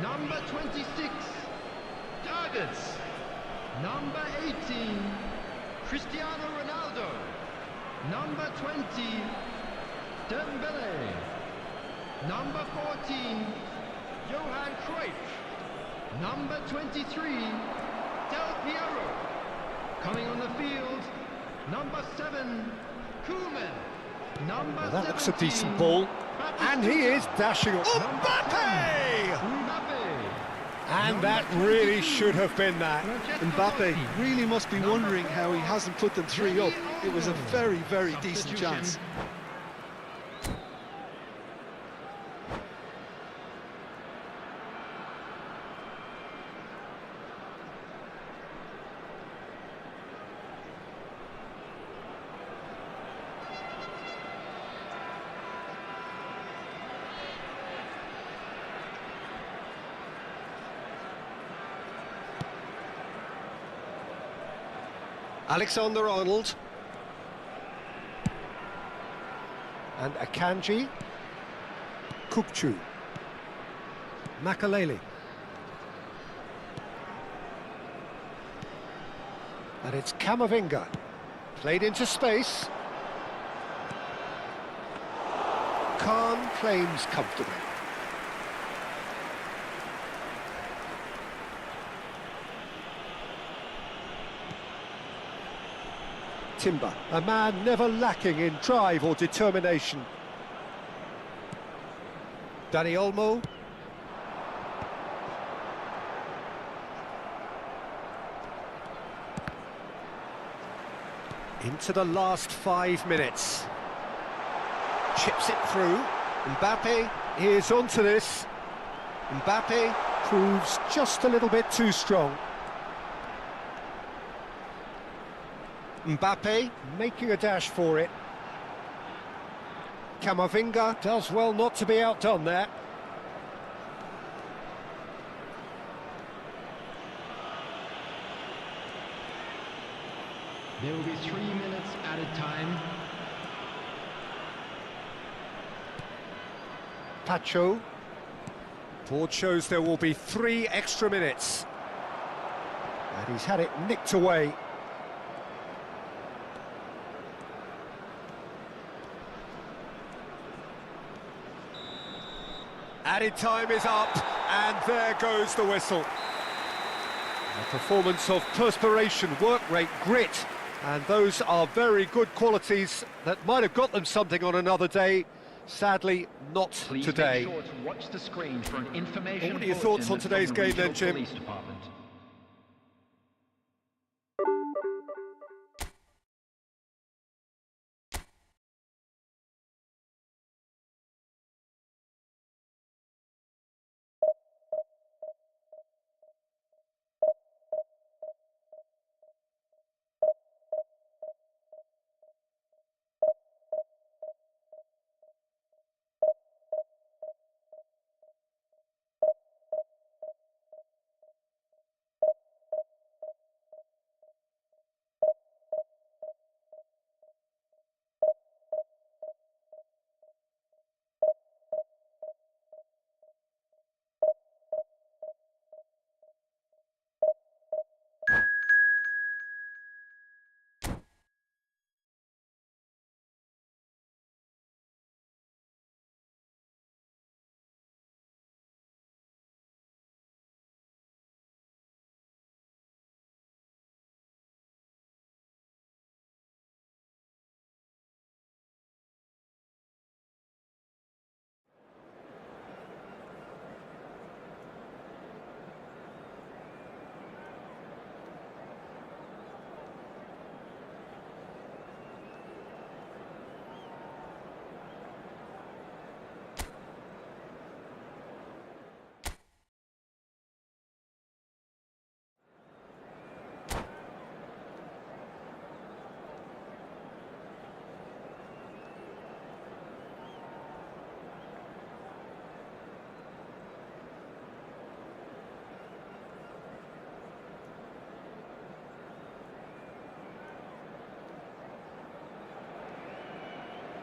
Number 26, Targets. Number 18, Cristiano Ronaldo. Number 20, Dembele. Number 14, Johan Cruyff. Number 23, Del Piero. Coming on the field, number 7, Koeman. Number Well, that looks a 17, decent ball. And he is dashing up. Mbappe! And that really should have been that. Mbappe really must be wondering how he hasn't put them 3 up. It was a very, very decent chance. Alexander-Arnold. And Akanji. Kukcu. Makaleli. And it's Camavinga. Played into space. Khan claims comfortably. Timber, a man never lacking in drive or determination. Dani Olmo. Into the last 5 minutes. Chips it through. Mbappe is onto this. Mbappe proves just a little bit too strong. Mbappe making a dash for it. Camavinga does well not to be outdone there. There will be 3 minutes added time. Pacho. Board shows there will be 3 extra minutes. And he's had it nicked away. Added time is up, and there goes the whistle. A performance of perspiration, work rate, grit, and those are very good qualities that might have got them something on another day. Sadly, not Please today. make sure to watch the screen for an information. What are your thoughts on bulletin today's from the game then, regional Jim? police department.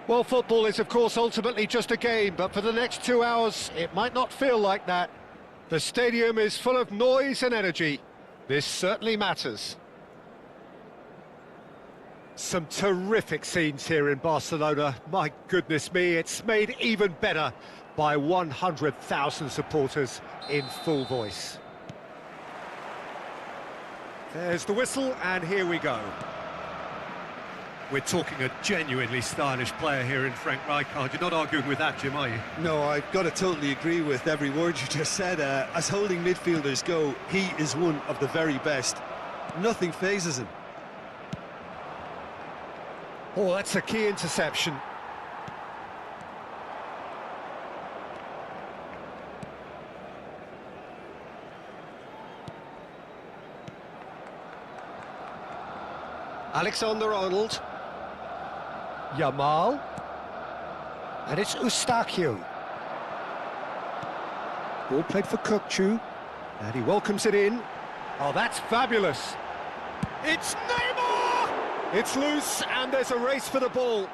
Well, football is, of course, ultimately just a game, but for the next 2 hours, it might not feel like that. The stadium is full of noise and energy. This certainly matters. Some terrific scenes here in Barcelona. My goodness me, it's made even better by 100,000 supporters in full voice. There's the whistle, and here we go. We're talking a genuinely stylish player here in Frank Rijkaard. You're not arguing with that, Jim, are you? No, I've got to totally agree with every word you just said. As holding midfielders go, he is one of the very best. Nothing phases him. Oh, that's a key interception. Alexander-Arnold. Yamal. And it's Eustáquio. Ball played for Kukçu. And he welcomes it in. Oh, that's fabulous. It's Neymar! It's loose, and there's a race for the ball.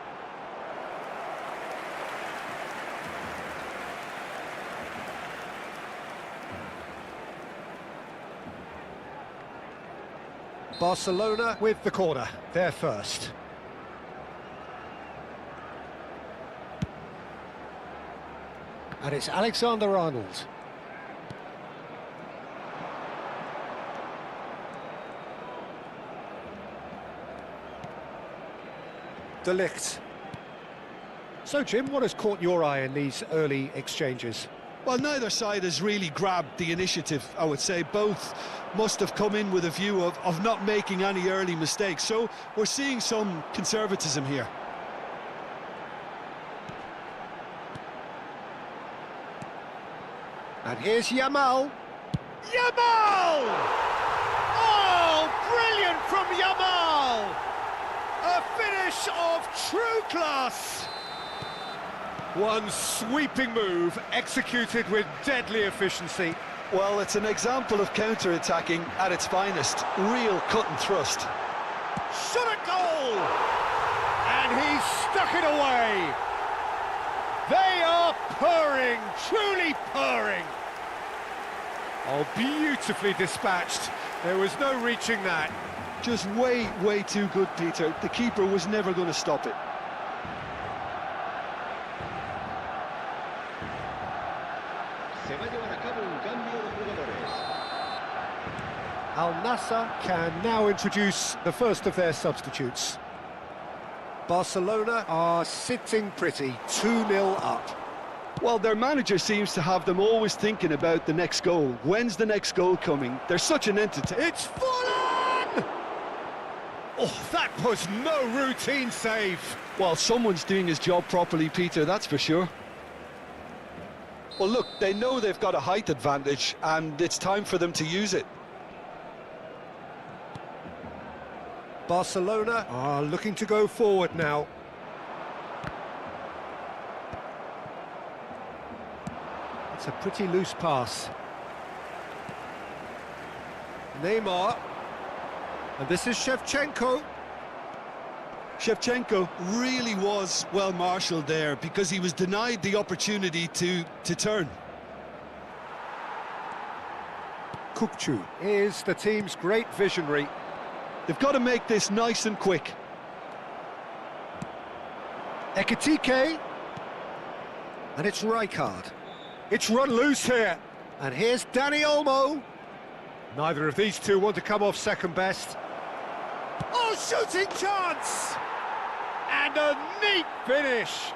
Barcelona with the corner, they're first. And it's Alexander-Arnold. De Ligt. So, Jim, what has caught your eye in these early exchanges? Well, neither side has really grabbed the initiative, I would say. Both must have come in with a view of not making any early mistakes. So we're seeing some conservatism here. And here's Yamal. Yamal! Oh, brilliant from Yamal! A finish of true class! One sweeping move, executed with deadly efficiency. Well, it's an example of counter-attacking at its finest. Real cut and thrust. Shot a goal! And he stuck it away! They are purring, truly purring! Oh, beautifully dispatched. There was no reaching that. Just way too good, Peter. The keeper was never going to stop it. Se va a llevar a cabo un cambio de jugadores. Al Nassr can now introduce the first of their substitutes. Barcelona are sitting pretty, 2-0 up. Well, their manager seems to have them always thinking about the next goal. When's the next goal coming? They're such an entity. It's full on! Oh, that was no routine save. Well, someone's doing his job properly, Peter, that's for sure. Well, look, they know they've got a height advantage, and it's time for them to use it. Barcelona are looking to go forward now. It's a pretty loose pass. Neymar. And this is Shevchenko. Shevchenko really was well marshalled there because he was denied the opportunity to turn. Kukçu is the team's great visionary. They've got to make this nice and quick. Ekitike. And it's Rijkaard. It's run loose here. And here's Dani Olmo. Neither of these two want to come off second best. Oh, shooting chance! And a neat finish.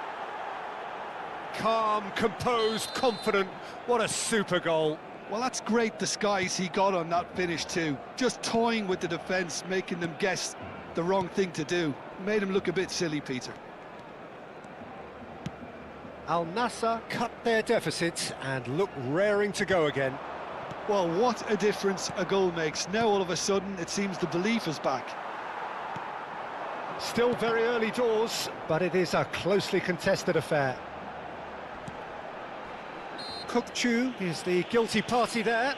Calm, composed, confident. What a super goal. Well, that's great disguise he got on that finish too. Just toying with the defence, making them guess the wrong thing to do. Made him look a bit silly, Peter. Al Nassr cut their deficit and look raring to go again. Well, what a difference a goal makes. Now all of a sudden it seems the belief is back. Still very early doors, but it is a closely contested affair. Kukçu is the guilty party there.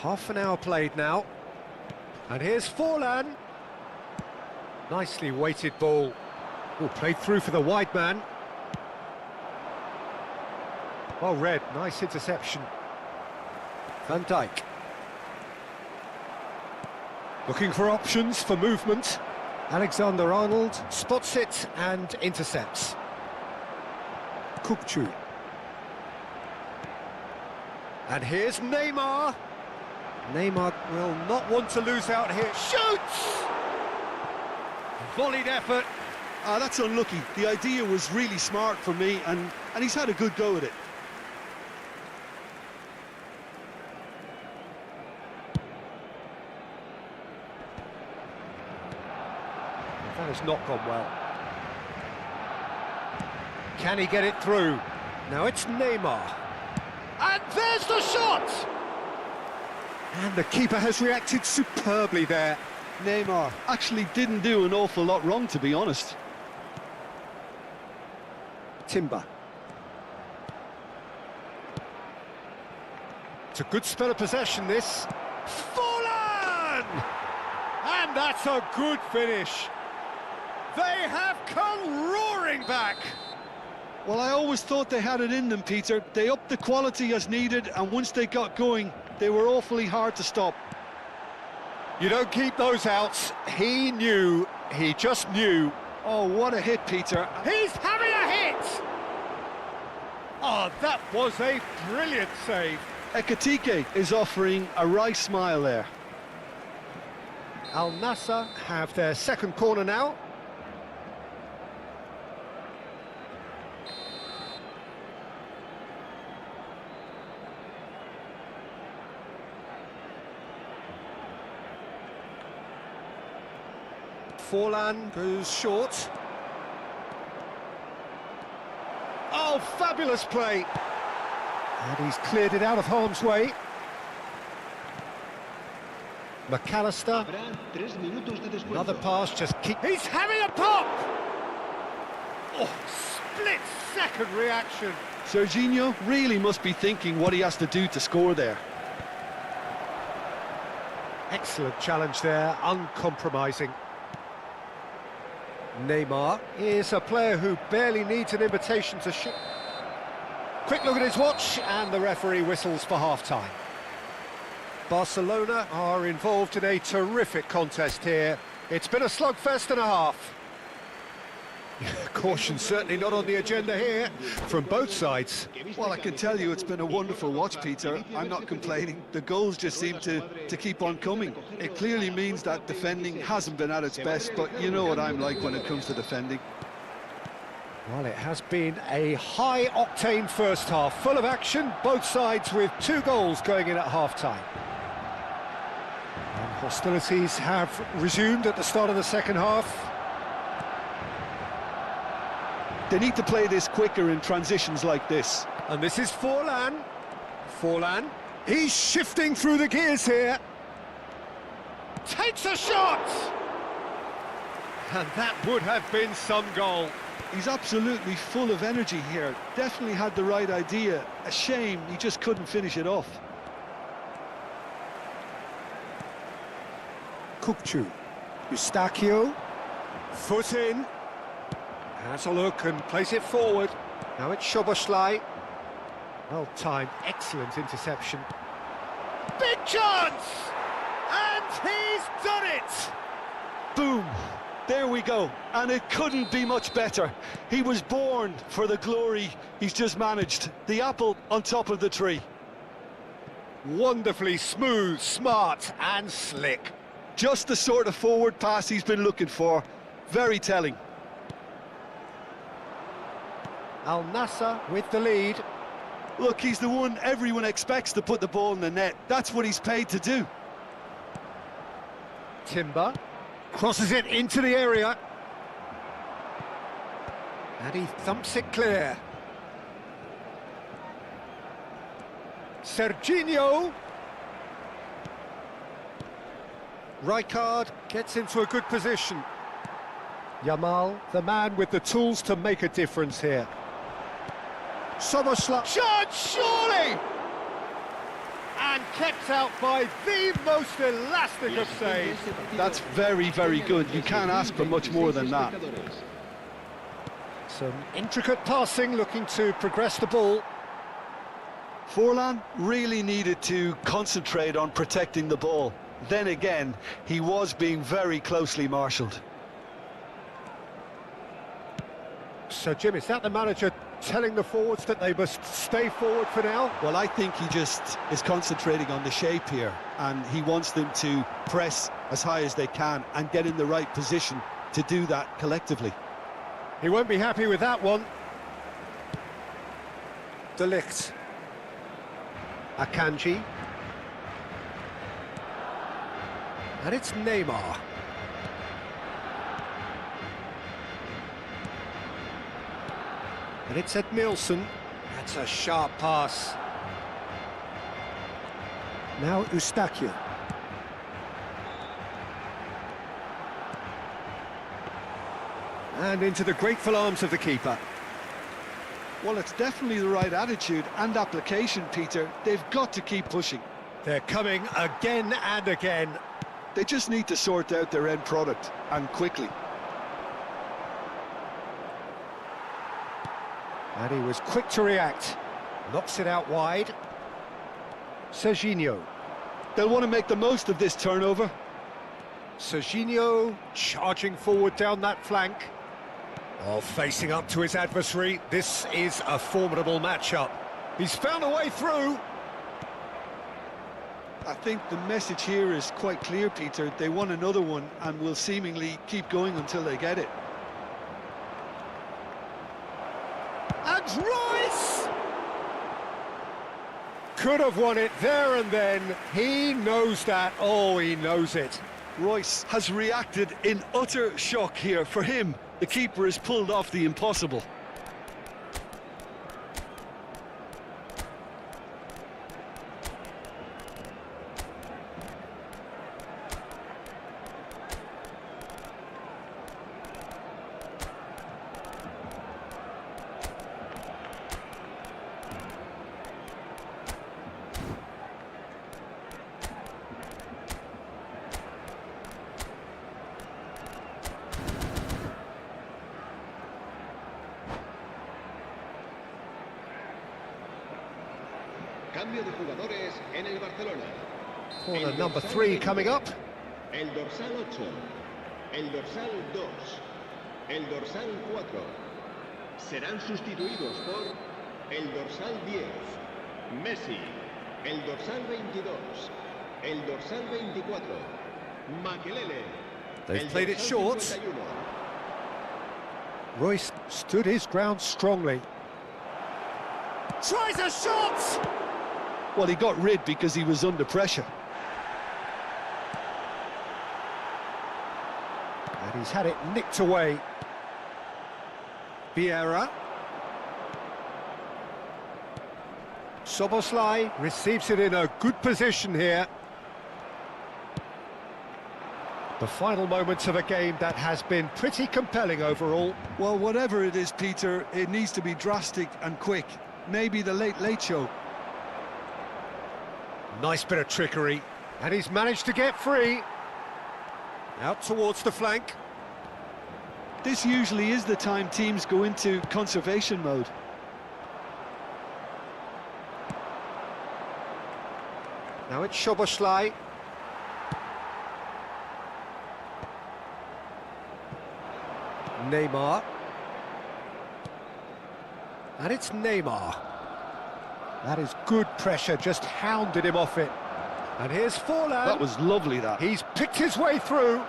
Half an hour played now. And here's Forlan. Nicely weighted ball. Oh, played through for the wide man. Well read, nice interception. Van Dijk. Looking for options for movement. Alexander-Arnold spots it and intercepts. Kukçu. And here's Neymar. Neymar will not want to lose out here. Shoots! Volleyed effort. Ah, that's unlucky. The idea was really smart for me, and he's had a good go at it. That has not gone well. Can he get it through? Now it's Neymar. And there's the shot! And the keeper has reacted superbly there. Neymar actually didn't do an awful lot wrong, to be honest. Timber. It's a good spell of possession, this. Forlan! And that's a good finish. They have come roaring back. Well, I always thought they had it in them, Peter. They upped the quality as needed, and once they got going, they were awfully hard to stop. You don't keep those outs. He knew, he just knew. Oh, what a hit, Peter. He's having a hit! Oh, that was a brilliant save. Ekitike is offering a wry smile there. Al Nassr have their second corner now. Forlan goes short. Oh, fabulous play! And he's cleared it out of harm's way. McAllister. Another pass, just keep... He's having a pop! Oh, split-second reaction. Serginho really must be thinking what he has to do to score there. Excellent challenge there, uncompromising. Neymar is a player who barely needs an invitation to shoot. Quick look at his watch, and the referee whistles for half-time. Barcelona are involved in a terrific contest here. It's been a slugfest and a half. Caution certainly not on the agenda here, from both sides. Well, I can tell you it's been a wonderful watch, Peter. I'm not complaining. The goals just seem to keep on coming. It clearly means that defending hasn't been at its best, but you know what I'm like when it comes to defending. Well, it has been a high-octane first half, full of action, both sides with 2 goals going in at half-time. And hostilities have resumed at the start of the second half. They need to play this quicker in transitions like this. And this is Forlan. Forlan, he's shifting through the gears here. Takes a shot! And that would have been some goal. He's absolutely full of energy here. Definitely had the right idea. A shame he just couldn't finish it off. Kukçu. Eustachio. Foot in. Has a look and plays it forward. Now it's Szoboszlai. Well timed, excellent interception. Big chance! And he's done it! Boom! There we go. And it couldn't be much better. He was born for the glory he's just managed. The apple on top of the tree. Wonderfully smooth, smart and slick. Just the sort of forward pass he's been looking for. Very telling. Al Nassr with the lead. Look, he's the one everyone expects to put the ball in the net. That's what he's paid to do. Timber crosses it into the area. And he thumps it clear. Serginho. Rijkaard gets into a good position. Yamal, the man with the tools to make a difference here. Szoboszlai. Shot, surely! And kept out by the most elastic of saves. That's very, very good. You can't ask for much more than that. Some intricate passing, looking to progress the ball. Forlan really needed to concentrate on protecting the ball. Then again, he was being very closely marshalled. So, Jim, is that the manager telling the forwards that they must stay forward for now? Well, I think he just is concentrating on the shape here, and he wants them to press as high as they can and get in the right position to do that collectively. He won't be happy with that one. De Ligt. Akanji. And it's Neymar. And it's Ed Nielsen. That's a sharp pass. Now Eustaquio. And into the grateful arms of the keeper. Well, it's definitely the right attitude and application, Peter. They've got to keep pushing. They're coming again and again. They just need to sort out their end product, and quickly. And he was quick to react. Knocks it out wide. Serginho. They'll want to make the most of this turnover. Serginho charging forward down that flank. Oh, facing up to his adversary. This is a formidable matchup. He's found a way through. I think the message here is quite clear, Peter. They want another one and will seemingly keep going until they get it. And Royce! Could have won it there and then. He knows that. Oh, he knows it. Royce has reacted in utter shock here. For him, the keeper has pulled off the impossible. Cambio de jugadores en el Barcelona. Corner number 3 coming up. El dorsal 8, el dorsal 2, el dorsal 4. Serán sustituidos por el dorsal 10, Messi, el dorsal 22, el dorsal 24, Makelele. They've played it short. Royce stood his ground strongly. Tries a shot! Well, he got rid because he was under pressure. And he's had it nicked away. Vieira. Soboslai receives it in a good position here. The final moments of a game that has been pretty compelling overall. Well, whatever it is, Peter, it needs to be drastic and quick. Maybe the late show. Nice bit of trickery. And he's managed to get free. Out towards the flank. This usually is the time teams go into conservation mode. Now it's Soboslai. Neymar. And it's Neymar. That is good pressure, just hounded him off it. And here's Forlan. That was lovely, that. He's picked his way through.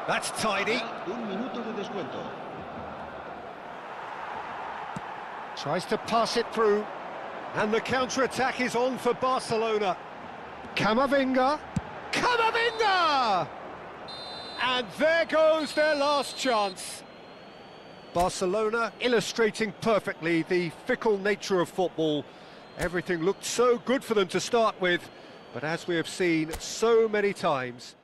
That's tidy. Un minuto de descuento. Tries to pass it through. And the counter-attack is on for Barcelona. Camavinga. Camavinga! And there goes their last chance. Barcelona illustrating perfectly the fickle nature of football. Everything looked so good for them to start with, but as we have seen so many times,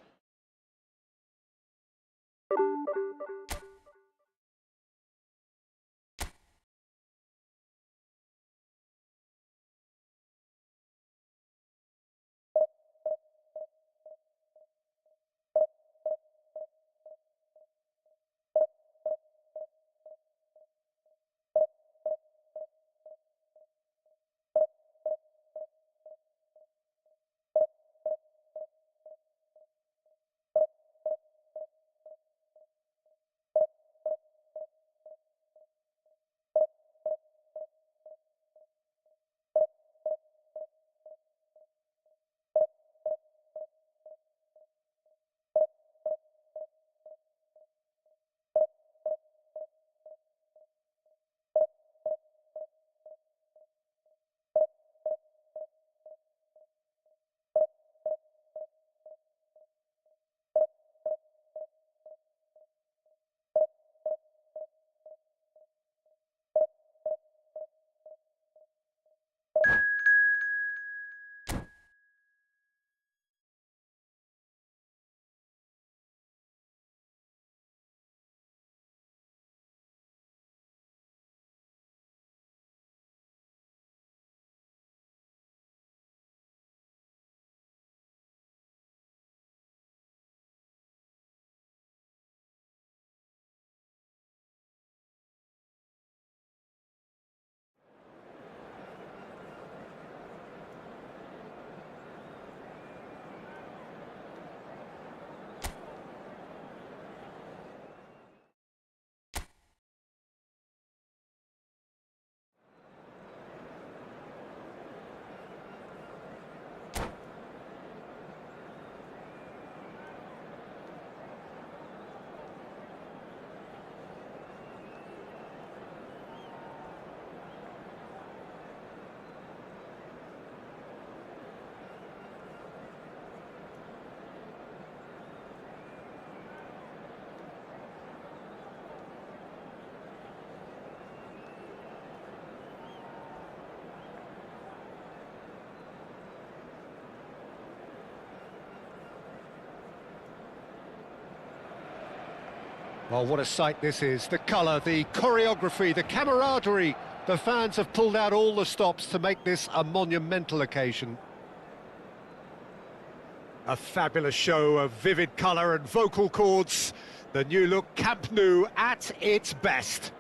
Well, what a sight this is. The colour, the choreography, the camaraderie. The fans have pulled out all the stops to make this a monumental occasion. A fabulous show of vivid colour and vocal cords. The new look Camp Nou at its best.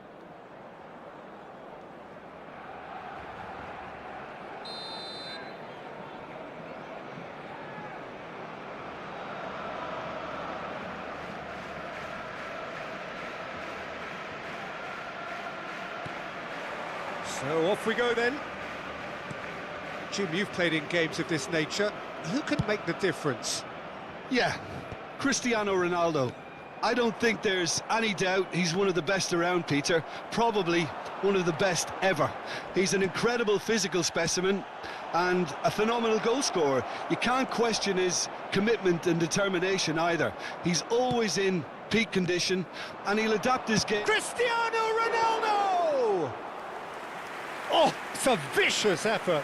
So off we go then. Jim, you've played in games of this nature. Who can make the difference? Yeah, Cristiano Ronaldo. I don't think there's any doubt he's one of the best around, Peter. Probably one of the best ever. He's an incredible physical specimen and a phenomenal goal scorer. You can't question his commitment and determination either. He's always in peak condition and he'll adapt his game. Cristiano Ronaldo! Oh, it's a vicious effort.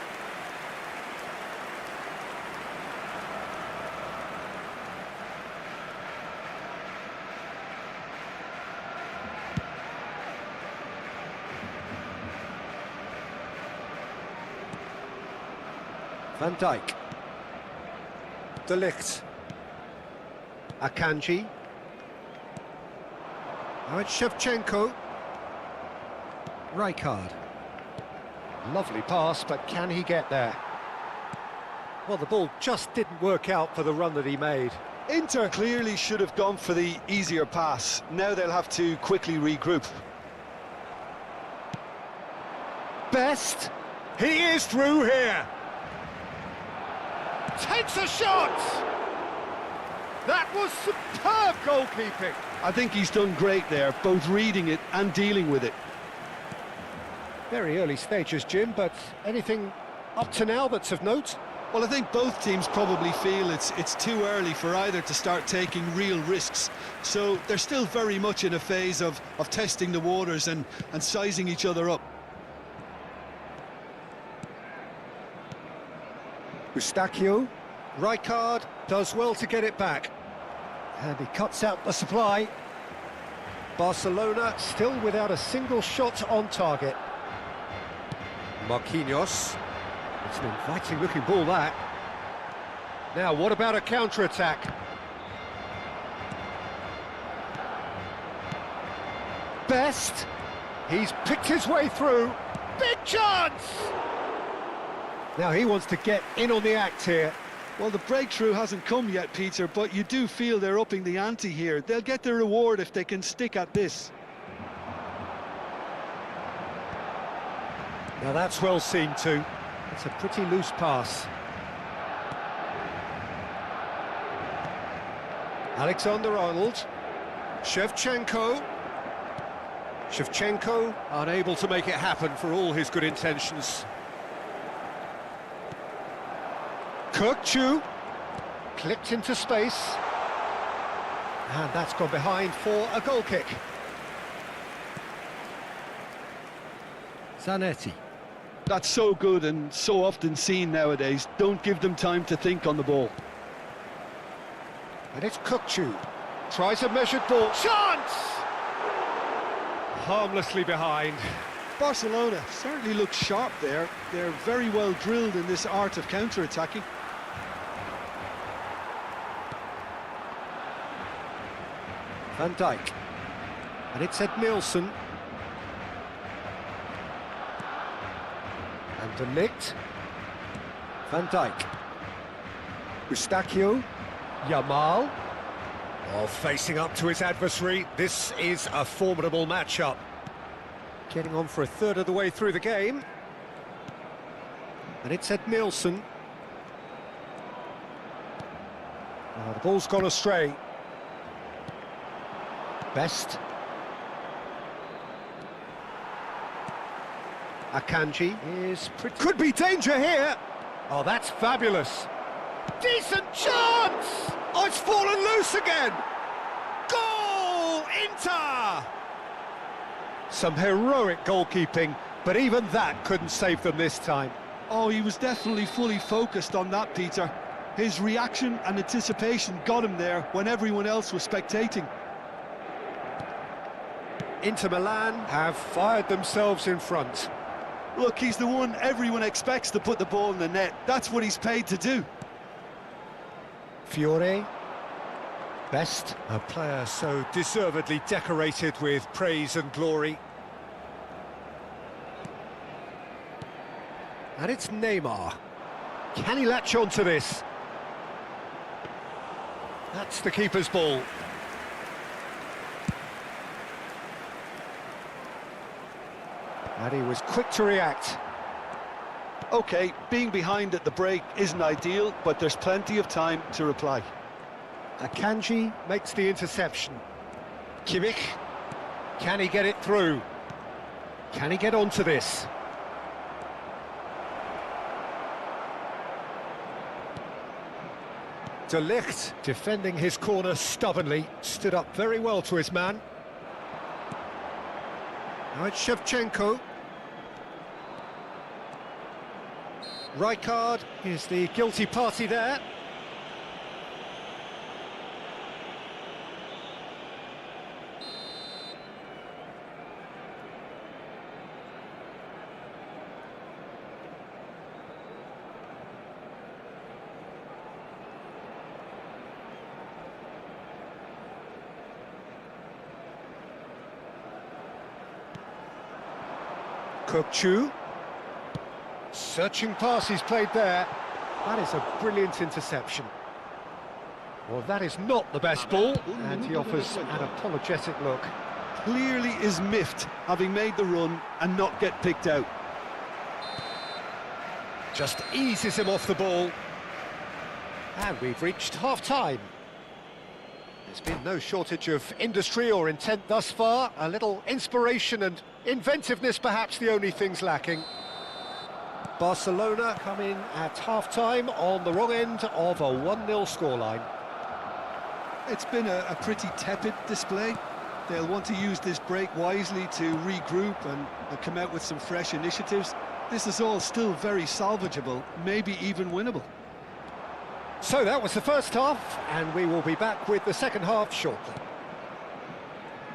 Van Dijk. De Ligt. Akanji. Now it's Shevchenko. Rijkaard. Lovely pass, but can he get there? Well, the ball just didn't work out for the run that he made. Inter clearly should have gone for the easier pass. Now they'll have to quickly regroup. Best. He is through here. Takes a shot! That was superb goalkeeping. I think he's done great there, both reading it and dealing with it. Very early stages, Jim, but anything up to now that's of note? Well, I think both teams probably feel it's too early for either to start taking real risks. So they're still very much in a phase of testing the waters and sizing each other up. Eustachio. Rijkaard does well to get it back. And he cuts out the supply. Barcelona still without a single shot on target. Marquinhos. It's an inviting looking ball, that. Now, what about a counter-attack? Best. He's picked his way through. Big chance! Now he wants to get in on the act here. Well, the breakthrough hasn't come yet, Peter, but you do feel they're upping the ante here. They'll get their reward if they can stick at this. Now that's well seen too. It's a pretty loose pass. Alexander-Arnold. Shevchenko. Shevchenko unable to make it happen for all his good intentions. Kirkchu clipped into space, and that's gone behind for a goal kick. Zanetti. That's so good and so often seen nowadays. Don't give them time to think on the ball. And it's Kirkchu. Tries a measured ball. Chance! Harmlessly behind. Barcelona certainly looks sharp there. They're very well drilled in this art of counter-attacking. Van Dijk. And it's Ed Nielsen. And De Ligt. Van Dijk. Eustachio. Yamal. Oh, facing up to his adversary. This is a formidable matchup. Getting on for a third of the way through the game. And it's Ed Nielsen. Oh, the ball's gone astray. Best. Akanji is pretty... Could be danger here! Oh, that's fabulous. Decent chance! Oh, it's fallen loose again! Goal! Inter! Some heroic goalkeeping, but even that couldn't save them this time. Oh, he was definitely fully focused on that, Peter. His reaction and anticipation got him there when everyone else was spectating. Inter Milan have fired themselves in front. Look, he's the one everyone expects to put the ball in the net. That's what he's paid to do. Fiore. Best. A player so deservedly decorated with praise and glory. And it's Neymar. Can he latch on to this? That's the keeper's ball. And he was quick to react. OK, being behind at the break isn't ideal, but there's plenty of time to reply. Akanji makes the interception. Kimmich. Can he get it through? Can he get onto this? De Ligt, defending his corner stubbornly, stood up very well to his man. Now it's Shevchenko. Rijkaard is the guilty party there. Kokchu. Searching pass he's played there. That is a brilliant interception. Well, that is not the best ball, and he offers an apologetic look. Clearly is miffed, having made the run and not get picked out. Just eases him off the ball. And we've reached half-time. There's been no shortage of industry or intent thus far. A little inspiration and inventiveness, perhaps the only things lacking. Barcelona come in at half-time on the wrong end of a 1-0 scoreline. It's been a pretty tepid display. They'll want to use this break wisely to regroup and come out with some fresh initiatives. This is all still very salvageable, maybe even winnable. So that was the first half, and we will be back with the second half shortly.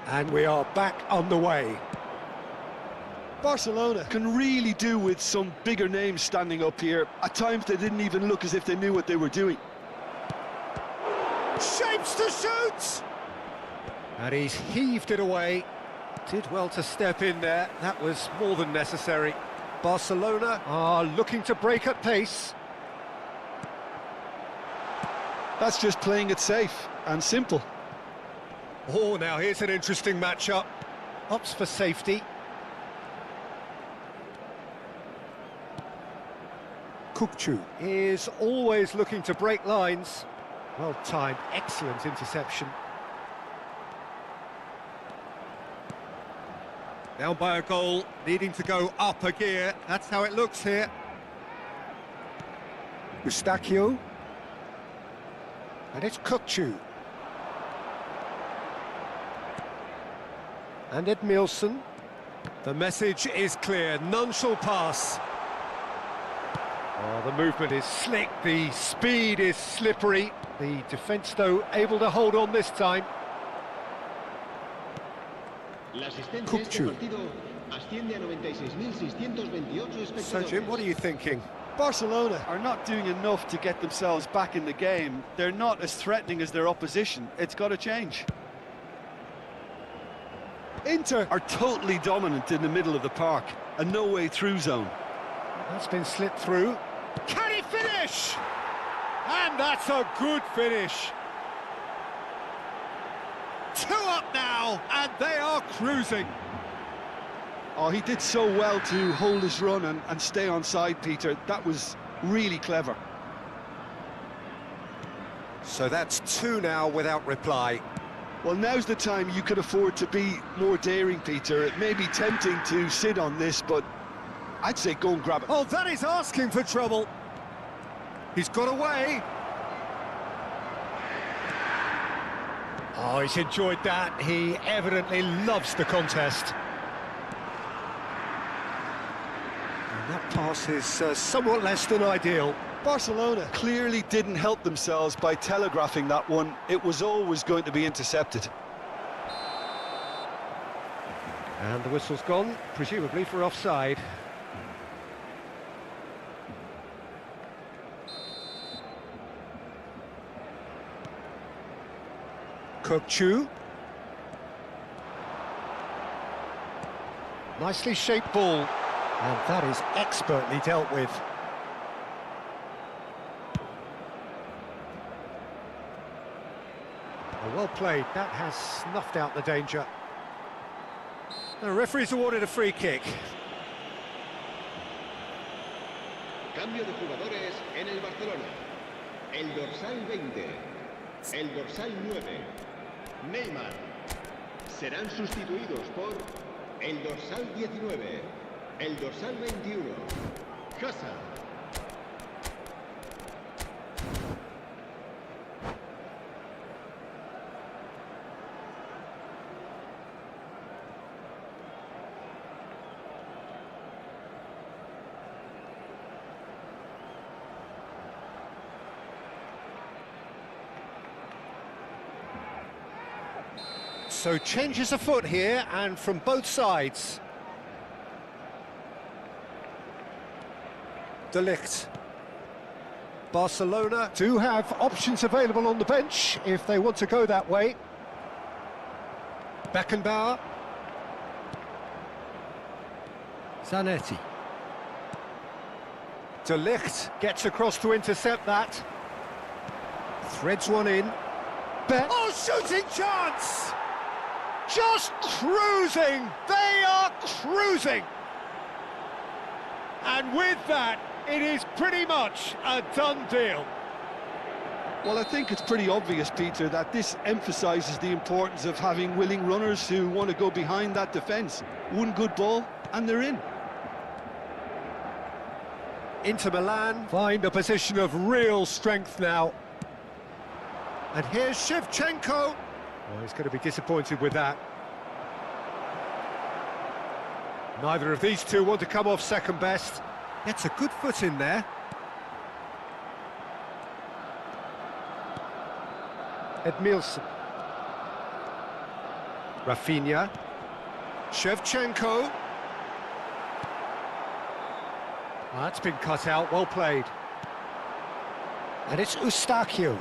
And we are back on the way. Barcelona can really do with some bigger names standing up here. At times they didn't even look as if they knew what they were doing. Shapes to shoot! And he's heaved it away. Did well to step in there. That was more than necessary. Barcelona are looking to break at pace. That's just playing it safe and simple. Oh, now here's an interesting matchup. Opts for safety. Kokchu is always looking to break lines. Well timed, excellent interception. Down by a goal, needing to go up a gear. That's how it looks here. Eustachio. And it's Kokchu. And Edmilson. The message is clear, none shall pass. Oh, the movement is slick, the speed is slippery. The defence, though, able to hold on this time. Kokchu. So, Jim, what are you thinking? Barcelona are not doing enough to get themselves back in the game. They're not as threatening as their opposition. It's got to change. Inter are totally dominant in the middle of the park, a no-way-through zone. That's been slipped through. Can he finish? And that's a good finish. 2 up now, and they are cruising. Oh, he did so well to hold his run and stay on side, Peter. That was really clever. So that's 2 now without reply. Well, now's the time you could afford to be more daring, Peter. It may be tempting to sit on this, but I'd say go and grab it. Oh, that is asking for trouble. He's got away. Oh, he's enjoyed that. He evidently loves the contest. And that pass is somewhat less than ideal. Barcelona clearly didn't help themselves by telegraphing that one. It was always going to be intercepted. And the whistle's gone, presumably for offside. Chu. Nicely shaped ball, and that is expertly dealt with. Well played, that has snuffed out the danger. The referee's awarded a free kick. Cambio de jugadores en el Barcelona. El dorsal 20, el dorsal 9, Neymar. Serán sustituidos por el dorsal 19, el dorsal 21, Hazard. So changes afoot here, and from both sides. De Ligt. Barcelona do have options available on the bench if they want to go that way. Beckenbauer. Zanetti. De Ligt gets across to intercept that. Threads one in. Oh, shooting chance! Just cruising! They are cruising! And with that, it is pretty much a done deal. Well, I think it's pretty obvious, Peter, that this emphasises the importance of having willing runners who want to go behind that defence. One good ball, and they're in. Inter Milan find a position of real strength now. And here's Shevchenko. Oh, he's going to be disappointed with that. Neither of these two want to come off second best. Gets a good foot in there. Edmilson. Rafinha. Shevchenko. Oh, that's been cut out, well played. And it's Eustáquio.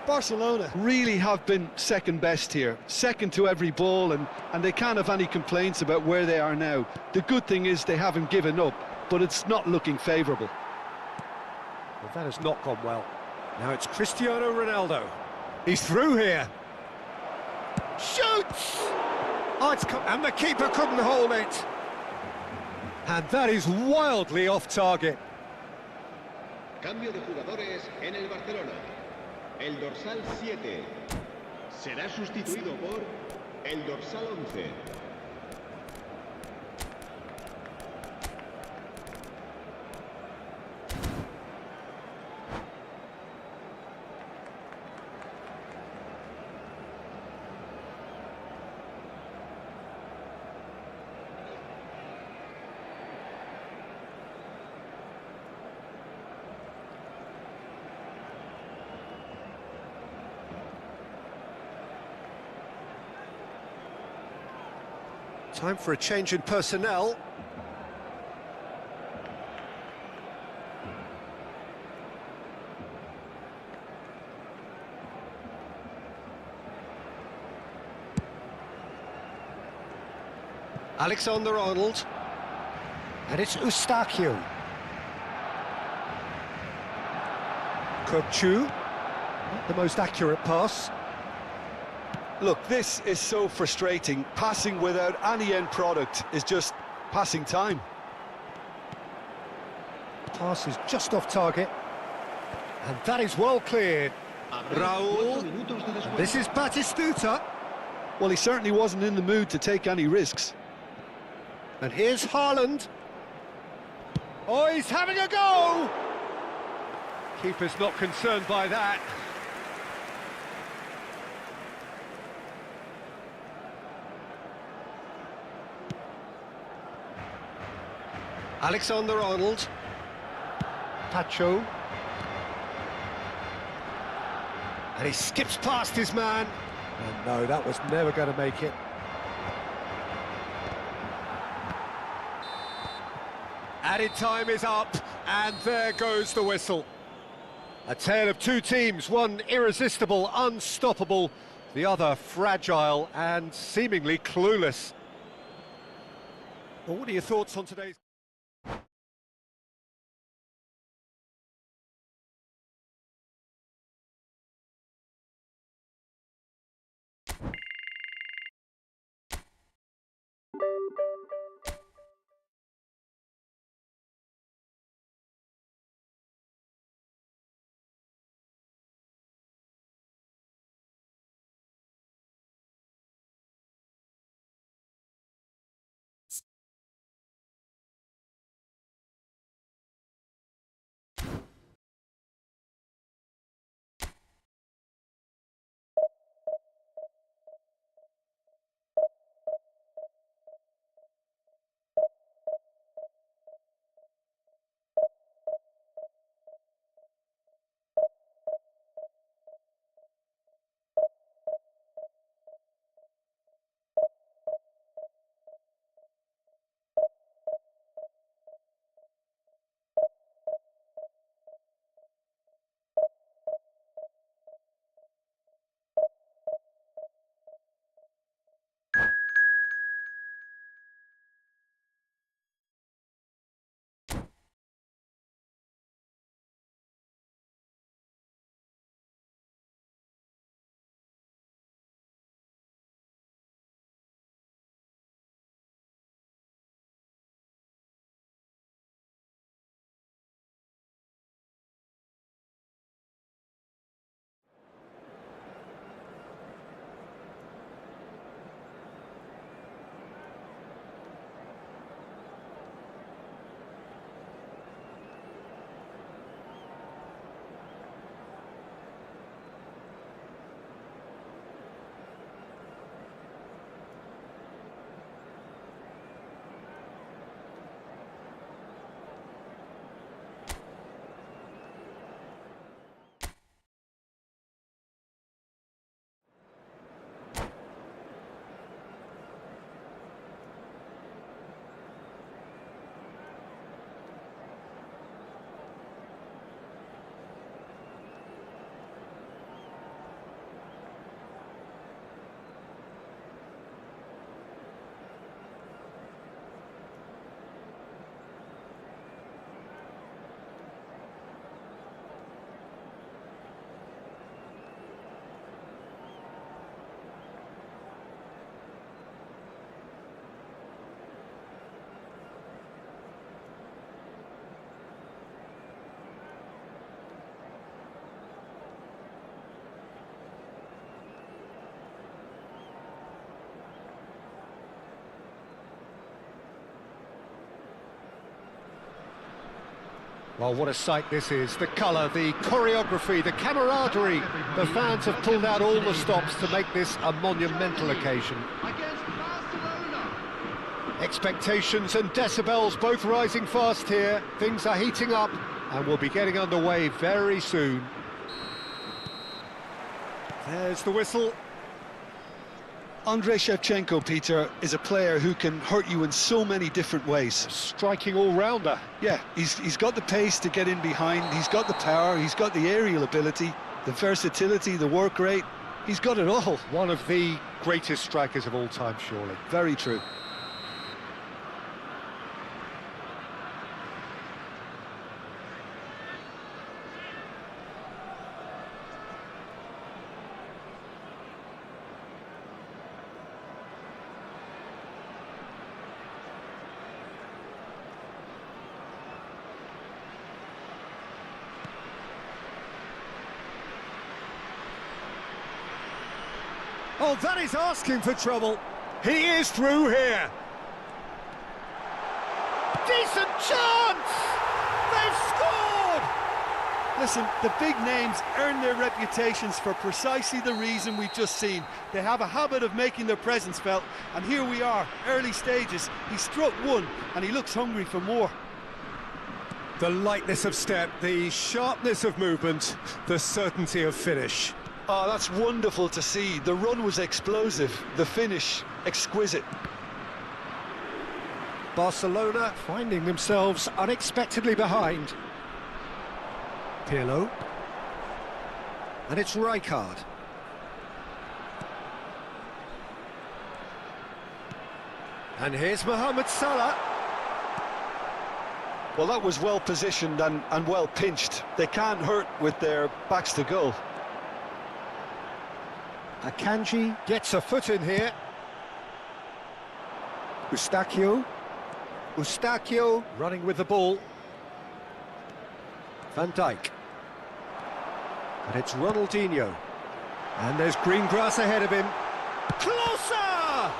Barcelona really have been second best here, second to every ball, and they can't have any complaints about where they are now. The good thing is they haven't given up, but it's not looking favourable. Well, that has not gone well. Now it's Cristiano Ronaldo. He's through here. Shoots! Oh, and the keeper couldn't hold it. And that is wildly off target. Cambio de jugadores en el Barcelona. El dorsal 7 será sustituido por el dorsal 11. Time for a change in personnel. Alexander-Arnold. And it's Eustáquio. Chu. Not the most accurate pass. Look, this is so frustrating. Passing without any end product is just passing time. Pass is just off target. And that is well cleared. Raul. This is Batistuta. Well, he certainly wasn't in the mood to take any risks. And here's Haaland. Oh, he's having a go! Keeper's not concerned by that. Alexander-Arnold. Pacho. And he skips past his man. And no, that was never going to make it. Added time is up, and there goes the whistle. A tale of two teams, one irresistible, unstoppable, the other fragile and seemingly clueless. Well, what are your thoughts on today's... Well, what a sight this is. The colour, the choreography, the camaraderie. The fans have pulled out all the stops to make this a monumental occasion. Against Barcelona. Expectations and decibels both rising fast here. Things are heating up and we'll be getting underway very soon. There's the whistle. Andrei Shevchenko, Peter, is a player who can hurt you in so many different ways. Striking all-rounder. Yeah, he's got the pace to get in behind, he's got the power, he's got the aerial ability, the versatility, the work rate. He's got it all. One of the greatest strikers of all time, surely. Very true. Oh, that is asking for trouble. He is through here. Decent chance! They've scored! Listen, the big names earn their reputations for precisely the reason we've just seen. They have a habit of making their presence felt, and here we are, early stages. He struck one, and he looks hungry for more. The lightness of step, the sharpness of movement, the certainty of finish. Oh, that's wonderful to see. The run was explosive, the finish exquisite. Barcelona finding themselves unexpectedly behind. Pirlo. And it's Rijkaard. And here's Mohamed Salah. Well, that was well positioned and well pinched. They can't hurt with their backs to goal. Akanji gets a foot in here. Eustachio running with the ball. Van Dijk. And it's Ronaldinho. And there's green grass ahead of him. Closer!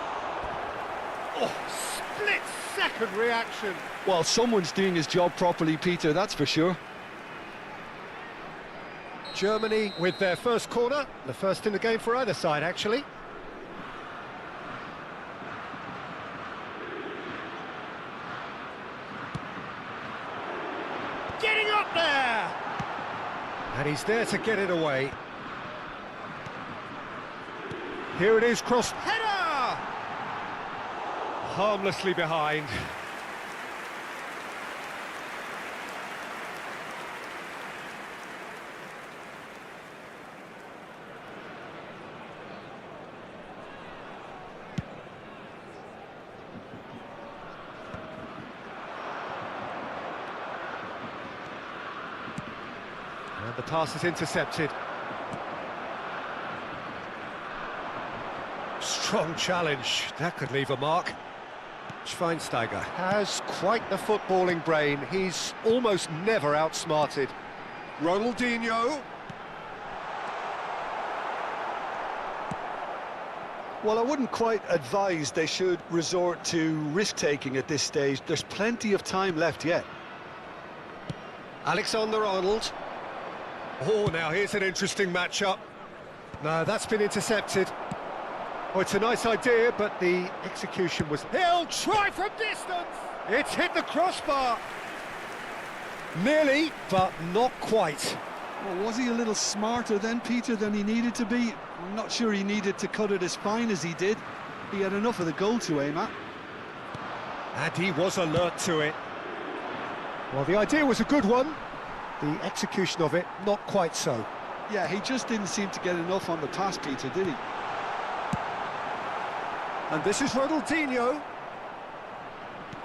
Oh, split-second reaction. Well, someone's doing his job properly, Peter, that's for sure. Germany with their first corner. The first in the game for either side, actually. Getting up there! And he's there to get it away. Here it is, cross header! Harmlessly behind. And the pass is intercepted. Strong challenge, that could leave a mark. Schweinsteiger has quite the footballing brain. He's almost never outsmarted. Ronaldinho. Well, I wouldn't quite advise they should resort to risk-taking at this stage. There's plenty of time left yet. Alexander-Arnold. Oh, now here's an interesting matchup. No, that's been intercepted. Oh, it's a nice idea, but the execution was... He'll try from distance! It's hit the crossbar! Nearly, but not quite. Well, was he a little smarter then, Peter, than he needed to be? I'm not sure he needed to cut it as fine as he did. He had enough of the goal to aim at. And he was alert to it. Well, the idea was a good one. The execution of it, not quite so. Yeah, he just didn't seem to get enough on the pass, Peter, did he? And this is Ronaldinho.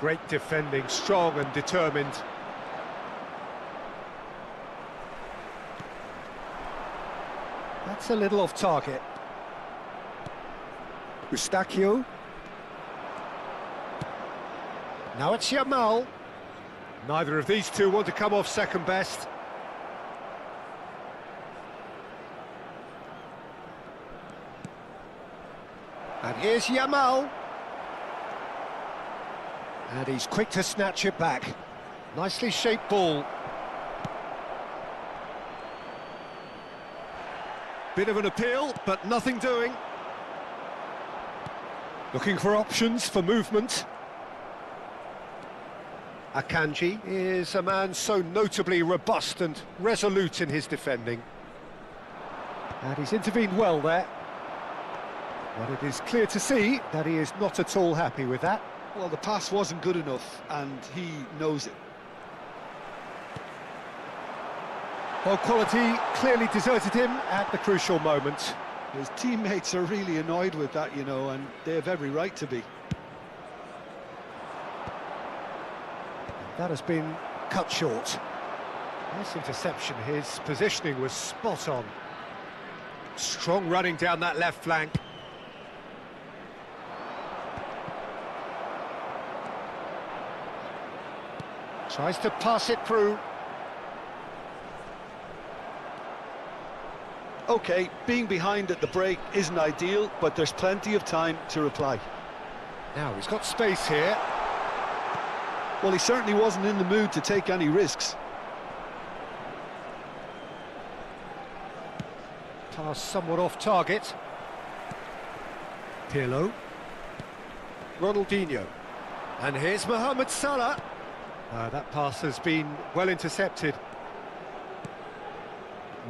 Great defending, strong and determined. That's a little off target. Eustachio. Now it's Yamal. Neither of these two want to come off second best. And here's Yamal. And he's quick to snatch it back. Nicely shaped ball. Bit of an appeal, but nothing doing. Looking for options for movement. Akanji is a man so notably robust and resolute in his defending. And he's intervened well there. But it is clear to see that he is not at all happy with that. Well, the pass wasn't good enough, and he knows it. Well, quality clearly deserted him at the crucial moment. His teammates are really annoyed with that, you know, and they have every right to be. That has been cut short. Nice interception, his positioning was spot on. Strong running down that left flank. Tries to pass it through. OK, being behind at the break isn't ideal, but there's plenty of time to reply. Now he's got space here. Well, he certainly wasn't in the mood to take any risks. Pass somewhat off target. Pirlo. Ronaldinho. And here's Mohamed Salah. That pass has been well intercepted.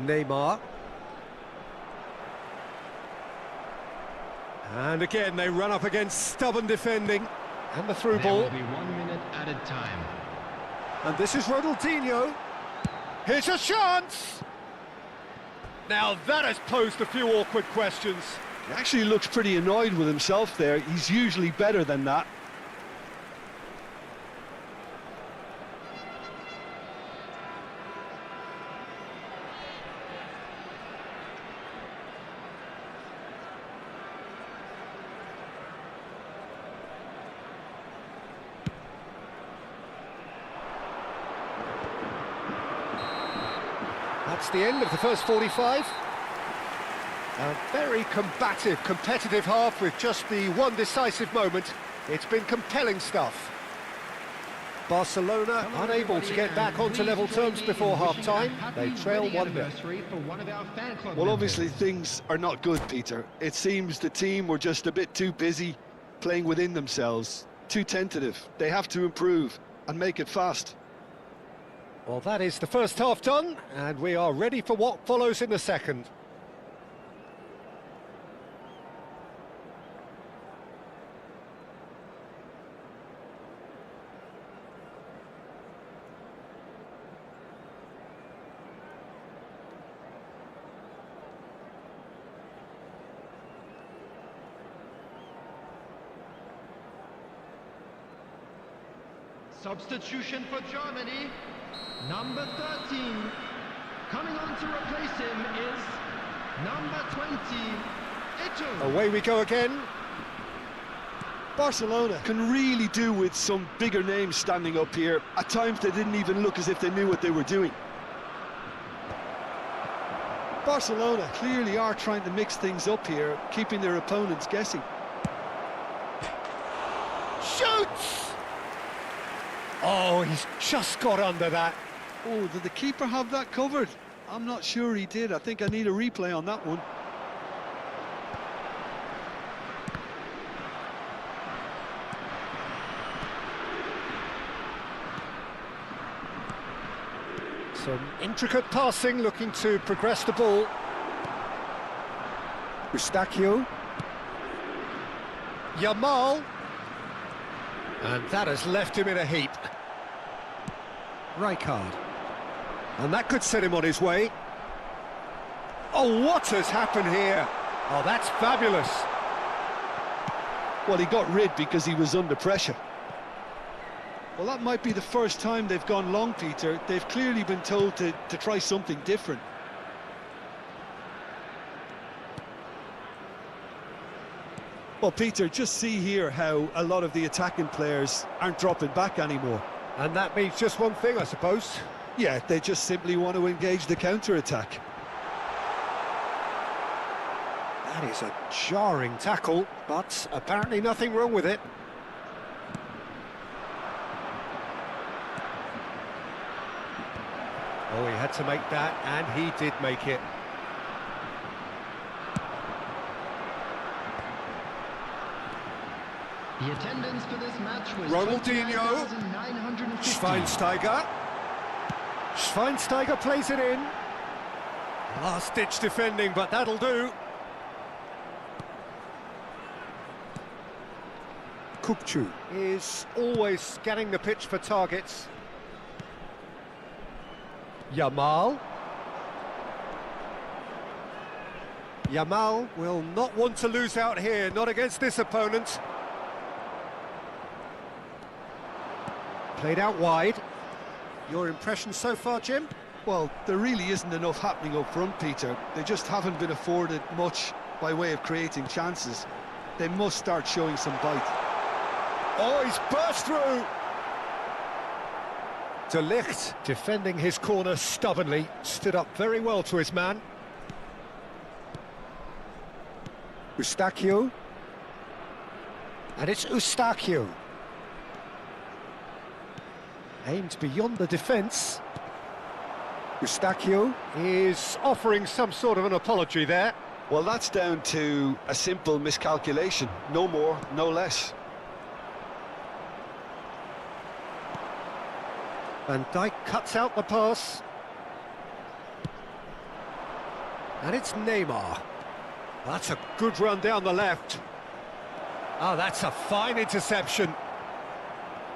Neymar. And again, they run up against stubborn defending. And the through There ball. will be 1 minute added time. And this is Ronaldinho. Here's a chance! Now that has posed a few awkward questions. He actually looks pretty annoyed with himself there. He's usually better than that. That's the end of the first 45. A very combative, competitive half with just the one decisive moment. It's been compelling stuff. Barcelona unable to get back onto level terms before half-time. They trail 1-0. Well, obviously things are not good, Peter. It seems the team were just a bit too busy playing within themselves, too tentative. They have to improve and make it fast. Well, that is the first half done, and we are ready for what follows in the second. Substitution for Germany. Number 13. Coming on to replace him is number 20. Ito. Away we go again. Barcelona can really do with some bigger names standing up here. At times they didn't even look as if they knew what they were doing. Barcelona clearly are trying to mix things up here, keeping their opponents guessing. Shoots! Oh, he's just got under that. Oh, did the keeper have that covered? I'm not sure he did. I think I need a replay on that one. Some intricate passing, looking to progress the ball. Eustachio. Yamal. And that has left him in a heap. Rijkaard. And that could set him on his way. Oh, what has happened here? Oh, that's fabulous. Well, he got rid because he was under pressure. Well, that might be the first time they've gone long, Peter. They've clearly been told to try something different. Well, Peter, just see here how a lot of the attacking players aren't dropping back anymore. And that means just one thing, I suppose. Yeah, they just simply want to engage the counter-attack. That is a jarring tackle, but apparently nothing wrong with it. Oh, he had to make that, and he did make it. The attendance for this match was Ronaldinho. 29,950. Schweinsteiger. Schweinsteiger plays it in. Last-ditch defending, but that'll do. Kupchu is always scanning the pitch for targets. Yamal. Yamal will not want to lose out here, not against this opponent. Played out wide. Your impression so far, Jim? Well, there really isn't enough happening up front, Peter. They just haven't been afforded much by way of creating chances. They must start showing some bite. Oh, he's burst through! De Ligt, defending his corner stubbornly, stood up very well to his man. Eustachio. And it's Eustachio. Aimed beyond the defence. Eustachio is offering some sort of an apology there. Well, that's down to a simple miscalculation. No more, no less. Van Dijk cuts out the pass. And it's Neymar. That's a good run down the left. Oh, that's a fine interception.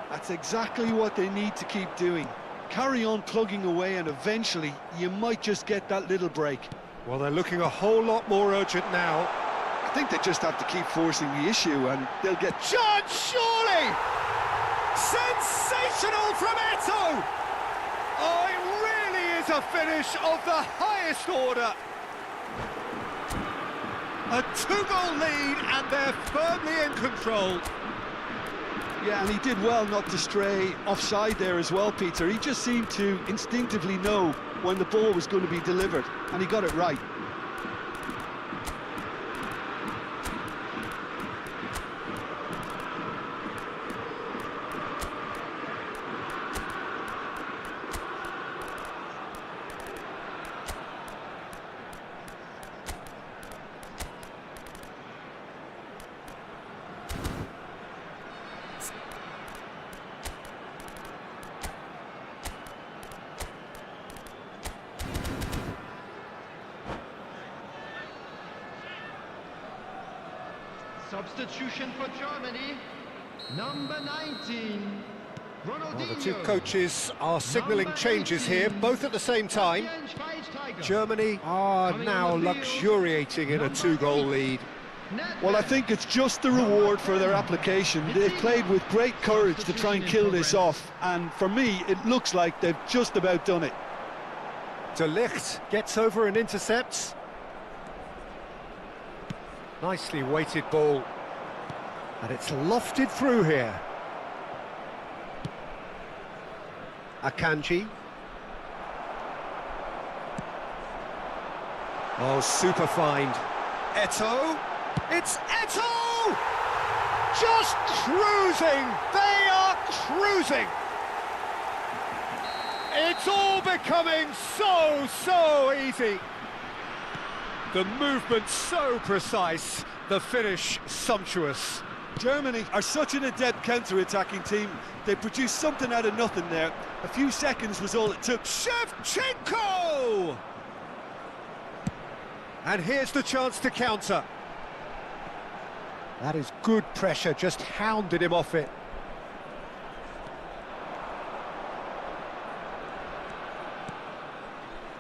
That's exactly what they need to keep doing. Carry on plugging away and eventually you might just get that little break. Well, they're looking a whole lot more urgent now. I think they just have to keep forcing the issue and they'll get... Chance, surely! Sensational from Eto'o! Oh, it really is a finish of the highest order. A two-goal lead and they're firmly in control. Yeah, and he did well not to stray offside there as well, Peter. He just seemed to instinctively know when the ball was going to be delivered, and he got it right. Substitution for Germany, number 19, Ronaldinho. Well, the two coaches are signalling changes here, both at the same time. Germany are now luxuriating in a two-goal lead. Well, I think it's just the reward for their application. They've played with great courage to try and kill this off, and for me, it looks like they've just about done it. De Ligt gets over and intercepts. Nicely weighted ball. And it's lofted through here. Akanji. Oh, super find. Eto'o. It's Eto'o! Just cruising! They are cruising! It's all becoming so easy. The movement so precise, the finish sumptuous. Germany are such an adept counter-attacking team. They produced something out of nothing there. A few seconds was all it took. Shevchenko! And here's the chance to counter. That is good pressure, just hounded him off it.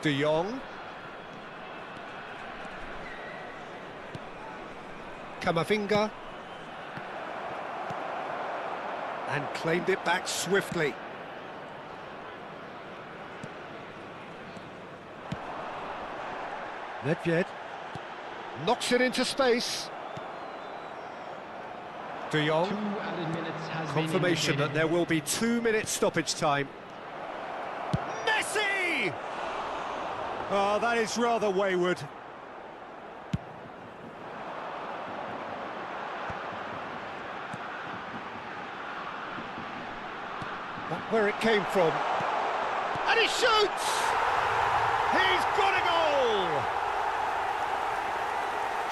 De Jong. Kamavinga. And claimed it back swiftly. Nedved knocks it into space. De Jong. Confirmation that there will be 2 minutes stoppage time. Messi! Oh, that is rather wayward. Back where it came from. And he shoots! He's got a goal!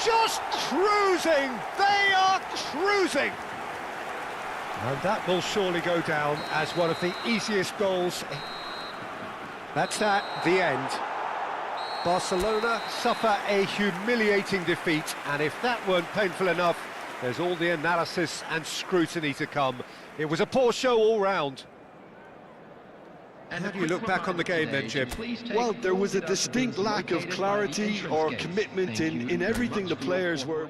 Just cruising! They are cruising! And that will surely go down as one of the easiest goals. That's at the end. Barcelona suffer a humiliating defeat, and if that weren't painful enough, there's all the analysis and scrutiny to come. It was a poor show all round. And how do you look back on the game then, Jim? Well, there was a distinct lack of clarity or commitment in everything the players were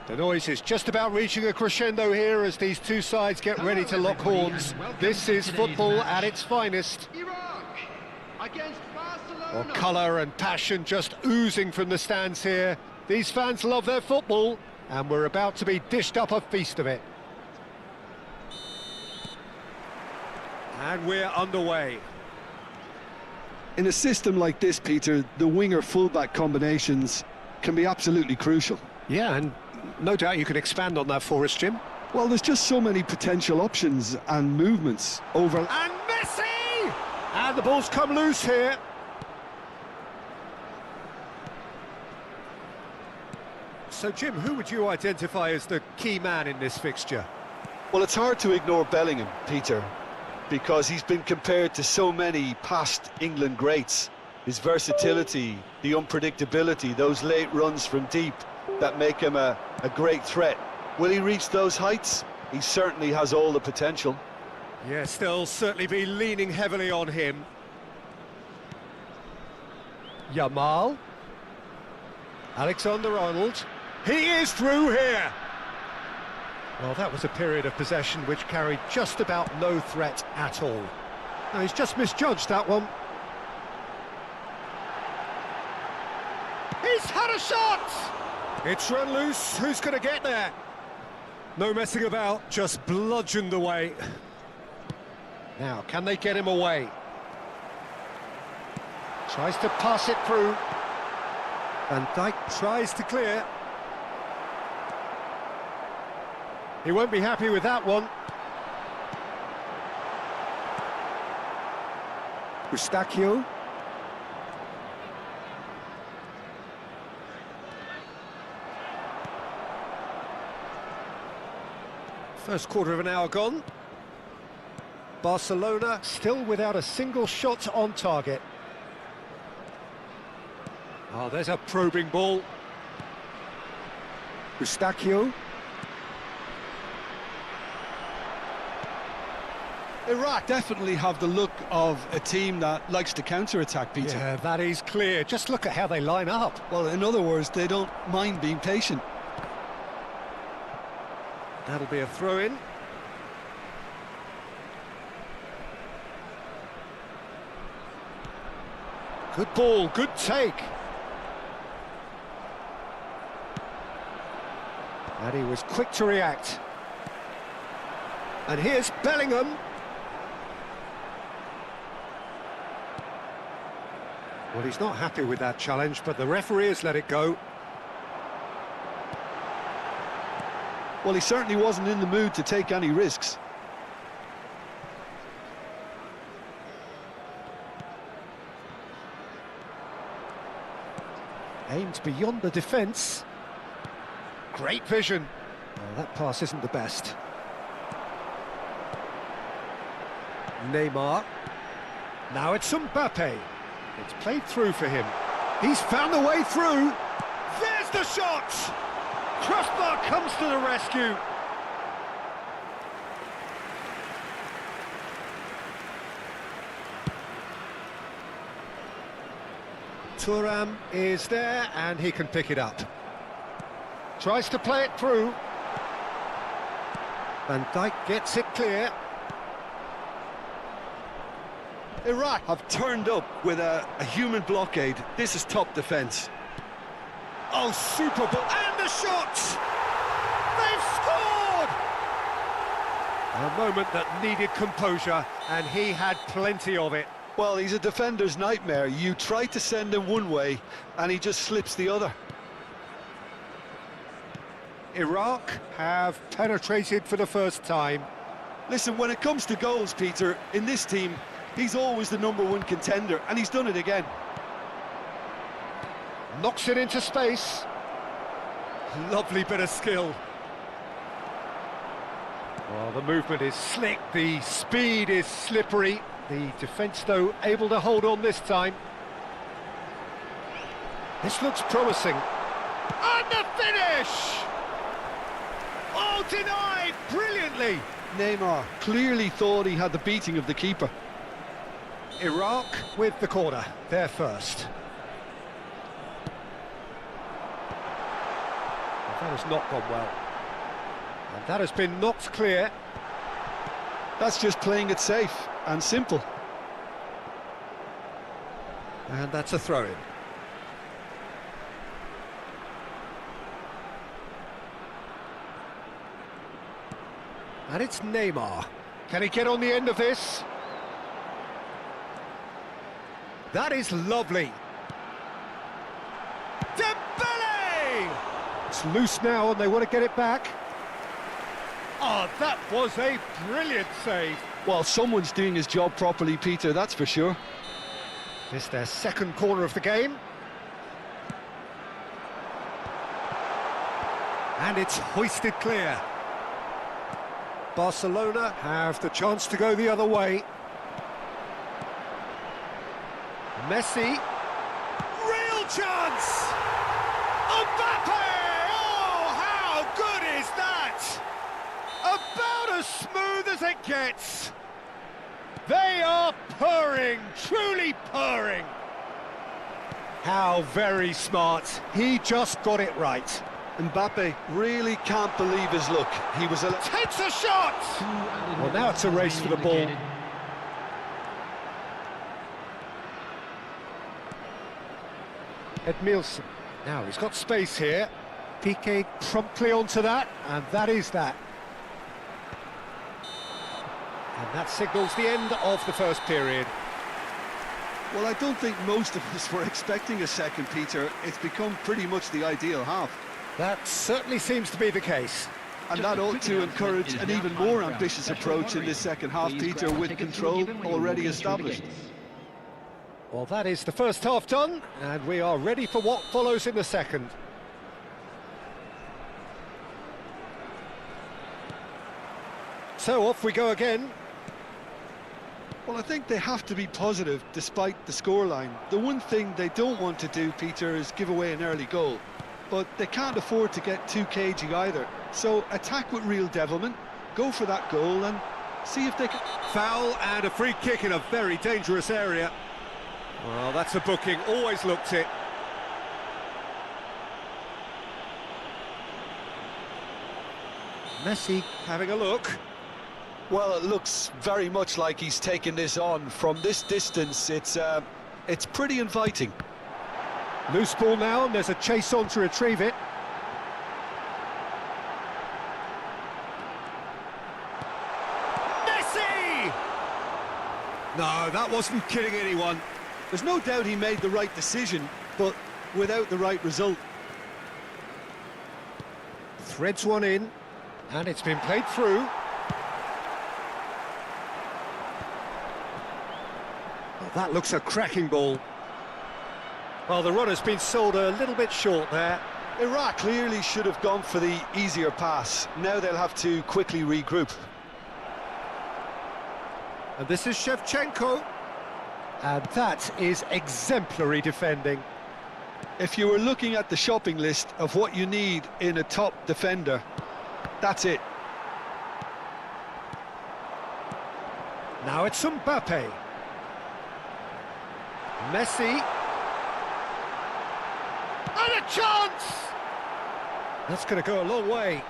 The noise is just about reaching a crescendo here as these two sides get ready to lock horns. This is football at its finest. Iraq against Barcelona. Well, colour and passion just oozing from the stands here. These fans love their football, and we're about to be dished up a feast of it. And we're underway. In a system like this, Peter, the winger-fullback combinations can be absolutely crucial. Yeah, and no doubt you can expand on that for us, Jim. Well, there's just so many potential options and movements over... And Messi! And the ball's come loose here. So, Jim, who would you identify as the key man in this fixture? Well, it's hard to ignore Bellingham, Peter, because he's been compared to so many past England greats. His versatility, the unpredictability, those late runs from deep that make him a great threat. Will he reach those heights? He certainly has all the potential. Yes, they'll certainly be leaning heavily on him. Yamal. Alexander-Arnold. He is through here! Well, that was a period of possession which carried just about no threat at all. No, he's just misjudged that one. He's had a shot! It's run loose. Who's going to get there? No messing about, just bludgeoned away. Now, can they get him away? Tries to pass it through. Van Dijk tries to clear. He won't be happy with that one. Eustachio. First quarter of an hour gone. Barcelona still without a single shot on target. Oh, there's a probing ball. Eustachio. Iraq definitely have the look of a team that likes to counter-attack, Peter. Yeah, that is clear. Just look at how they line up. Well, in other words, they don't mind being patient. That'll be a throw-in. Good ball, good take. And he was quick to react. And here's Bellingham. Well, he's not happy with that challenge, but the referee has let it go. Well, he certainly wasn't in the mood to take any risks. Aimed beyond the defence. Great vision. Well, that pass isn't the best. Neymar. Now it's Mbappe. It's played through for him. He's found a way through. There's the shot! Crossbar comes to the rescue. Thuram is there and he can pick it up. Tries to play it through. Van Dijk gets it clear. Iraq have turned up with a human blockade. This is top defence. Oh, super ball. And the shot! They've scored! A moment that needed composure, and he had plenty of it. Well, he's a defender's nightmare. You try to send him one way, and he just slips the other. Iraq have penetrated for the first time. Listen, when it comes to goals, Peter, in this team, he's always the #1 contender, and he's done it again. Knocks it into space. Lovely bit of skill. Well, the movement is slick, the speed is slippery. The defence, though, able to hold on this time. This looks promising. And the finish! Oh, denied brilliantly. Neymar clearly thought he had the beating of the keeper. Iraq with the corner, they're first. That has not gone well. And that has been knocked clear. That's just playing it safe and simple. And that's a throw-in. And it's Neymar. Can he get on the end of this? That is lovely. Dembele! It's loose now and they want to get it back. Oh, that was a brilliant save. Well, someone's doing his job properly, Peter, that's for sure. It's their second corner of the game. And it's hoisted clear. Barcelona have the chance to go the other way. Messi. Real chance! Mbappe! Oh, how good is that? About as smooth as it gets. They are purring, truly purring. How very smart. He just got it right. Mbappe really can't believe his luck. He was Takes a shot! Well, now it's a race for the ball. Edmilson. Now he's got space here. Piqué promptly onto that, and that is that. And that signals the end of the first period. Well, I don't think most of us were expecting a second, Peter. It's become pretty much the ideal half. That certainly seems to be the case. And that ought to encourage an even more ambitious approach in this second half, Peter, with control already established. Well, that is the first half done, and we are ready for what follows in the second. So off we go again. Well, I think they have to be positive despite the scoreline. The one thing they don't want to do, Peter, is give away an early goal. But they can't afford to get too cagey either. So attack with real devilment, go for that goal and see if they can... Foul and a free kick in a very dangerous area. Well, that's a booking, always looked it. Messi having a look. Well, it looks very much like he's taken this on. From this distance, it's pretty inviting. Loose ball now, and there's a chase on to retrieve it. Messi! No, that wasn't kidding anyone. There's no doubt he made the right decision, but without the right result. Threads one in, and it's been played through. Oh, that looks a cracking ball. Well, the run has been sold a little bit short there. Iraq clearly should have gone for the easier pass. Now they'll have to quickly regroup. And this is Shevchenko. And that is exemplary defending. If you were looking at the shopping list of what you need in a top defender, that's it. Now it's Mbappe. Messi. And a chance! That's going to go a long way.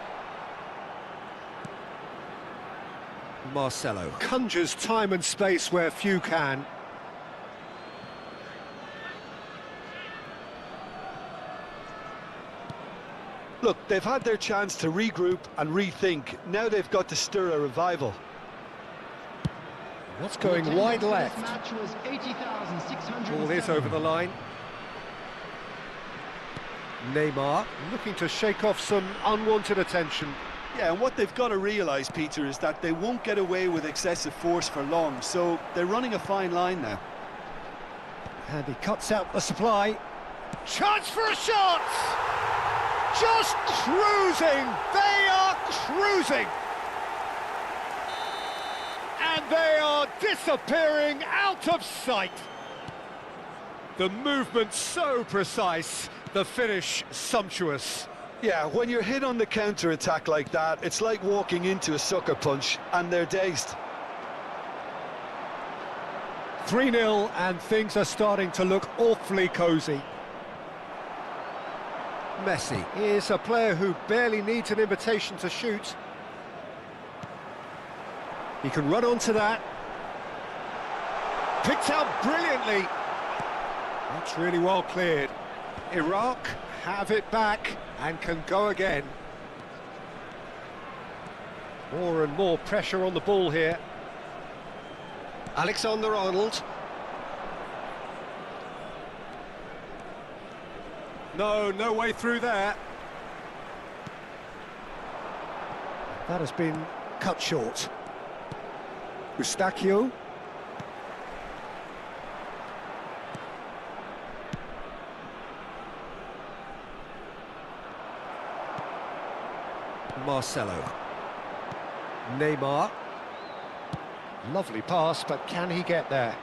Marcelo conjures time and space where few can. Look, they've had their chance to regroup and rethink. Now they've got to stir a revival. That's going wide left. Ball is over the line. Neymar looking to shake off some unwanted attention. Yeah, and what they've got to realise, Peter, is that they won't get away with excessive force for long, so they're running a fine line now. And he cuts out the supply. Chance for a shot! Just cruising! They are cruising! And they are disappearing out of sight. The movement so precise, the finish sumptuous. Yeah, when you're hit on the counter-attack like that, it's like walking into a sucker punch, and they're dazed. 3-0, and things are starting to look awfully cosy. Messi is a player who barely needs an invitation to shoot. He can run onto that. Picked out brilliantly. That's really well cleared. Iraq have it back and can go again. More and more pressure on the ball here. Alexander-Arnold. No way through there. That has been cut short. Eustachio. Marcelo. Neymar. Lovely pass, but can he get there?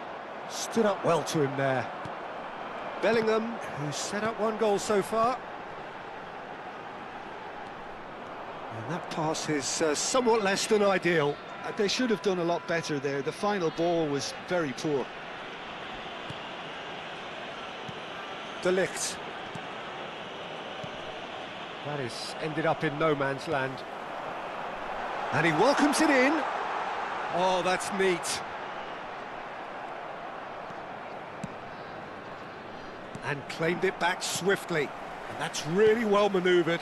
Stood up well to him there. Bellingham, who's set up one goal so far. And that pass is somewhat less than ideal. They should have done a lot better there. The final ball was very poor. De Ligt. That is ended up in no man's land. And he welcomes it in. Oh, that's neat. And claimed it back swiftly. And that's really well manoeuvred.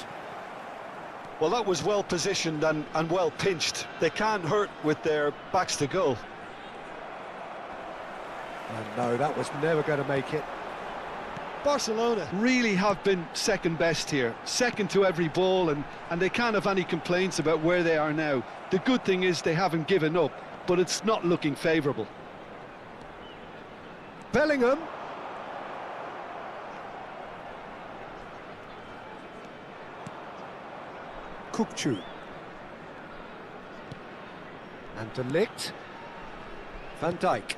Well, that was well positioned and well pinched. They can't hurt with their backs to goal. And no, that was never going to make it. Barcelona really have been second best here, second to every ball, and they can't have any complaints about where they are now. The good thing is they haven't given up, but it's not looking favourable. Bellingham. Kukçu. And De Ligt. Van Dijk.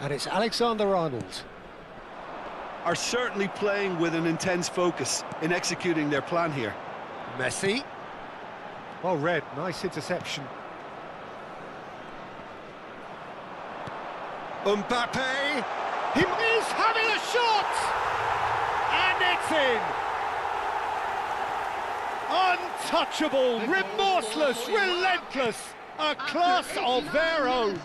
And it's Alexander-Arnold. Are certainly playing with an intense focus in executing their plan here. Messi. Well read, nice interception. Mbappe. He is having a shot! And it's in! Untouchable, remorseless, relentless, a class of their own.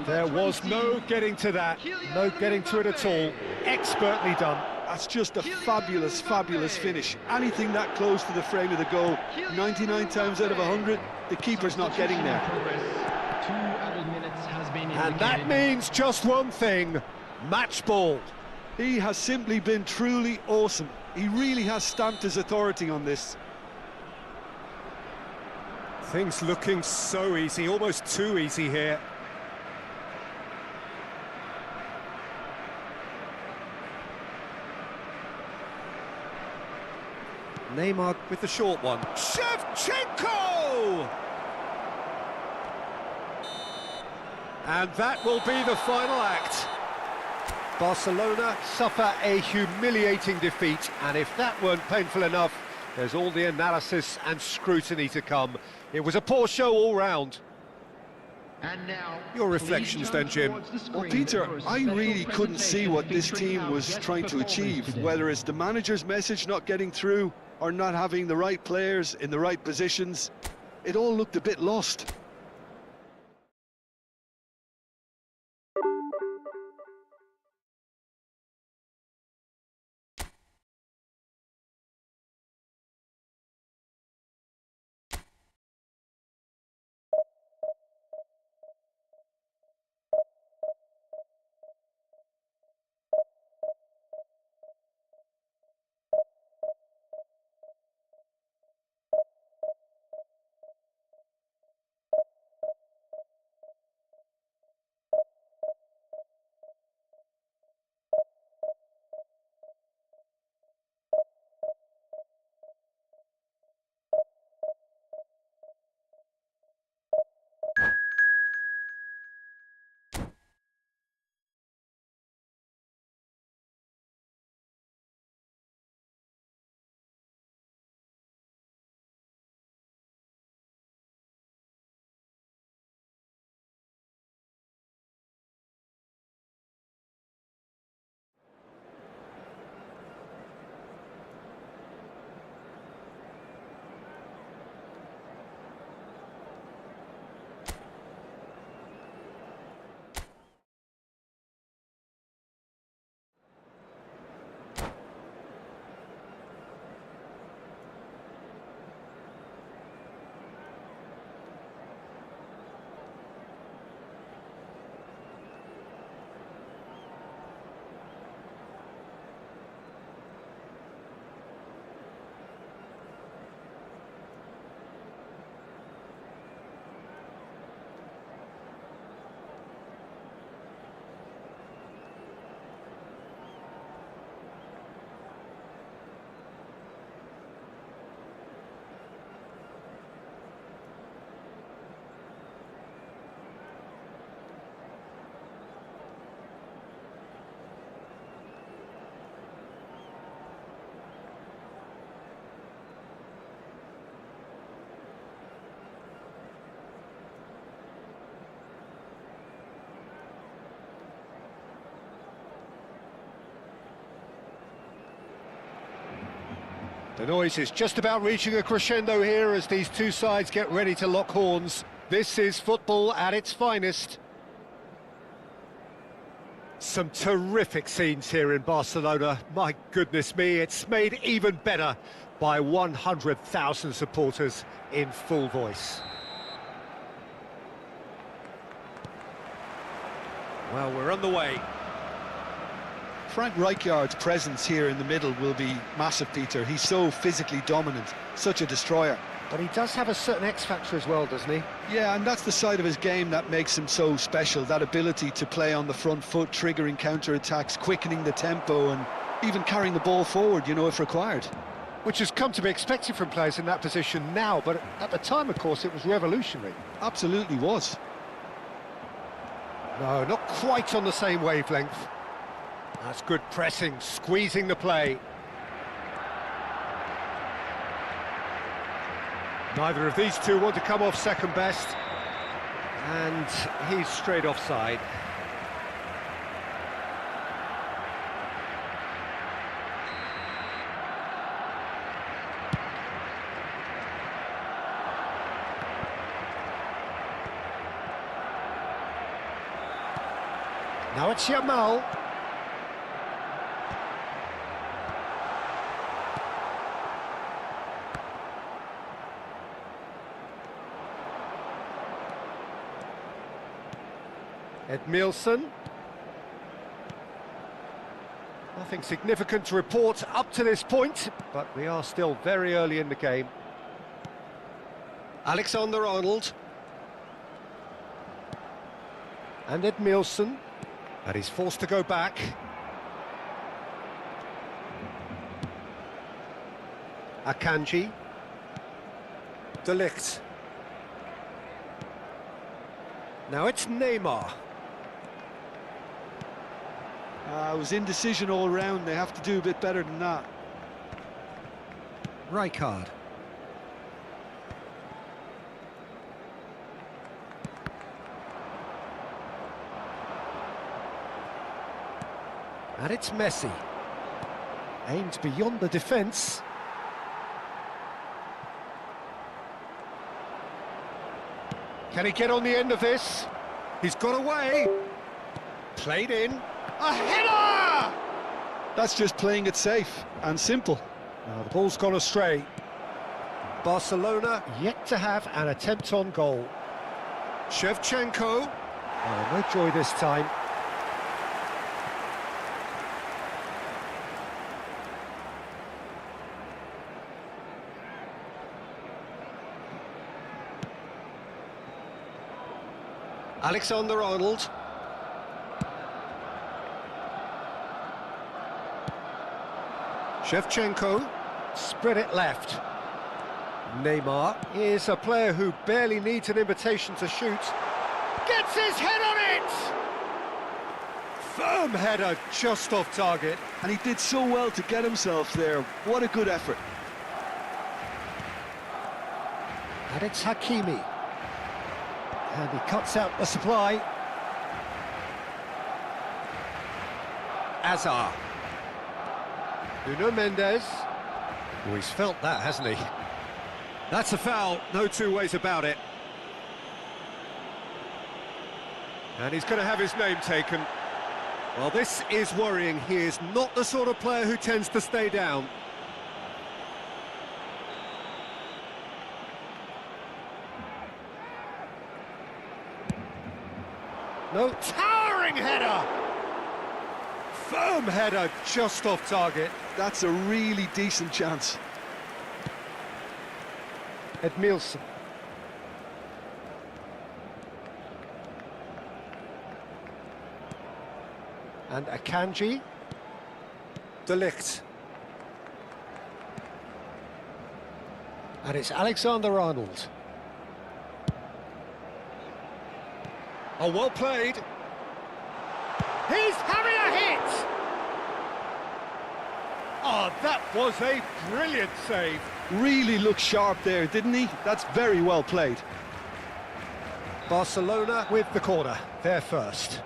There was no getting to that, no getting to it at all. Expertly done. That's just a fabulous, fabulous finish. Anything that close to the frame of the goal, 99 times out of 100, the keeper's not getting there. And that means just one thing, match ball. He has simply been truly awesome. He really has stamped his authority on this. Things looking so easy, almost too easy here. Neymar with the short one. Shevchenko! And that will be the final act. Barcelona suffer a humiliating defeat, and if that weren't painful enough, there's all the analysis and scrutiny to come. It was a poor show all round. And now, your reflections then, Jim? Well, Peter, I really couldn't see what this team was trying to achieve, whether it's the manager's message not getting through or not having the right players in the right positions. It all looked a bit lost. The noise is just about reaching a crescendo here as these two sides get ready to lock horns. This is football at its finest. Some terrific scenes here in Barcelona. My goodness me, it's made even better by 100,000 supporters in full voice. Well, we're on the way. Frank Rijkaard's presence here in the middle will be massive, Peter. He's so physically dominant, such a destroyer. But he does have a certain X-factor as well, doesn't he? Yeah, and that's the side of his game that makes him so special, that ability to play on the front foot, triggering counter-attacks, quickening the tempo, and even carrying the ball forward, you know, if required. Which has come to be expected from players in that position now, but at the time, of course, it was revolutionary. Absolutely was. No, not quite on the same wavelength. That's good pressing, squeezing the play. Neither of these two want to come off second best. And he's straight offside. Now it's Yamal. Edmilson. Nothing significant to report up to this point, but we are still very early in the game. Alexander-Arnold. And Edmilson. And he's forced to go back. Akanji. De Ligt. Now it's Neymar. It was indecision all round. They have to do a bit better than that. Rijkaard. And it's Messi. Aimed beyond the defence. Can he get on the end of this? He's got away. Played in. A header! That's just playing it safe and simple. Now the ball's gone astray. Barcelona yet to have an attempt on goal. Shevchenko. Oh, no joy this time. Alexander-Arnold. Shevchenko. Spread it left. Neymar is a player who barely needs an invitation to shoot. Gets his head on it! Firm header just off target. And he did so well to get himself there. What a good effort. And it's Hakimi. And he cuts out the supply. Azar. Nuno Mendes. Oh, he's felt that, hasn't he? That's a foul, no two ways about it. And he's going to have his name taken. Well, this is worrying. He is not the sort of player who tends to stay down. No, towering header! Firm header just off target. That's a really decent chance. Edmilson. And Akanji. De Ligt. And it's Alexander-Arnold. Oh, well played. He's having a hit! Oh, that was a brilliant save. Really looked sharp there, didn't he? That's very well played. Barcelona with the corner, they're first.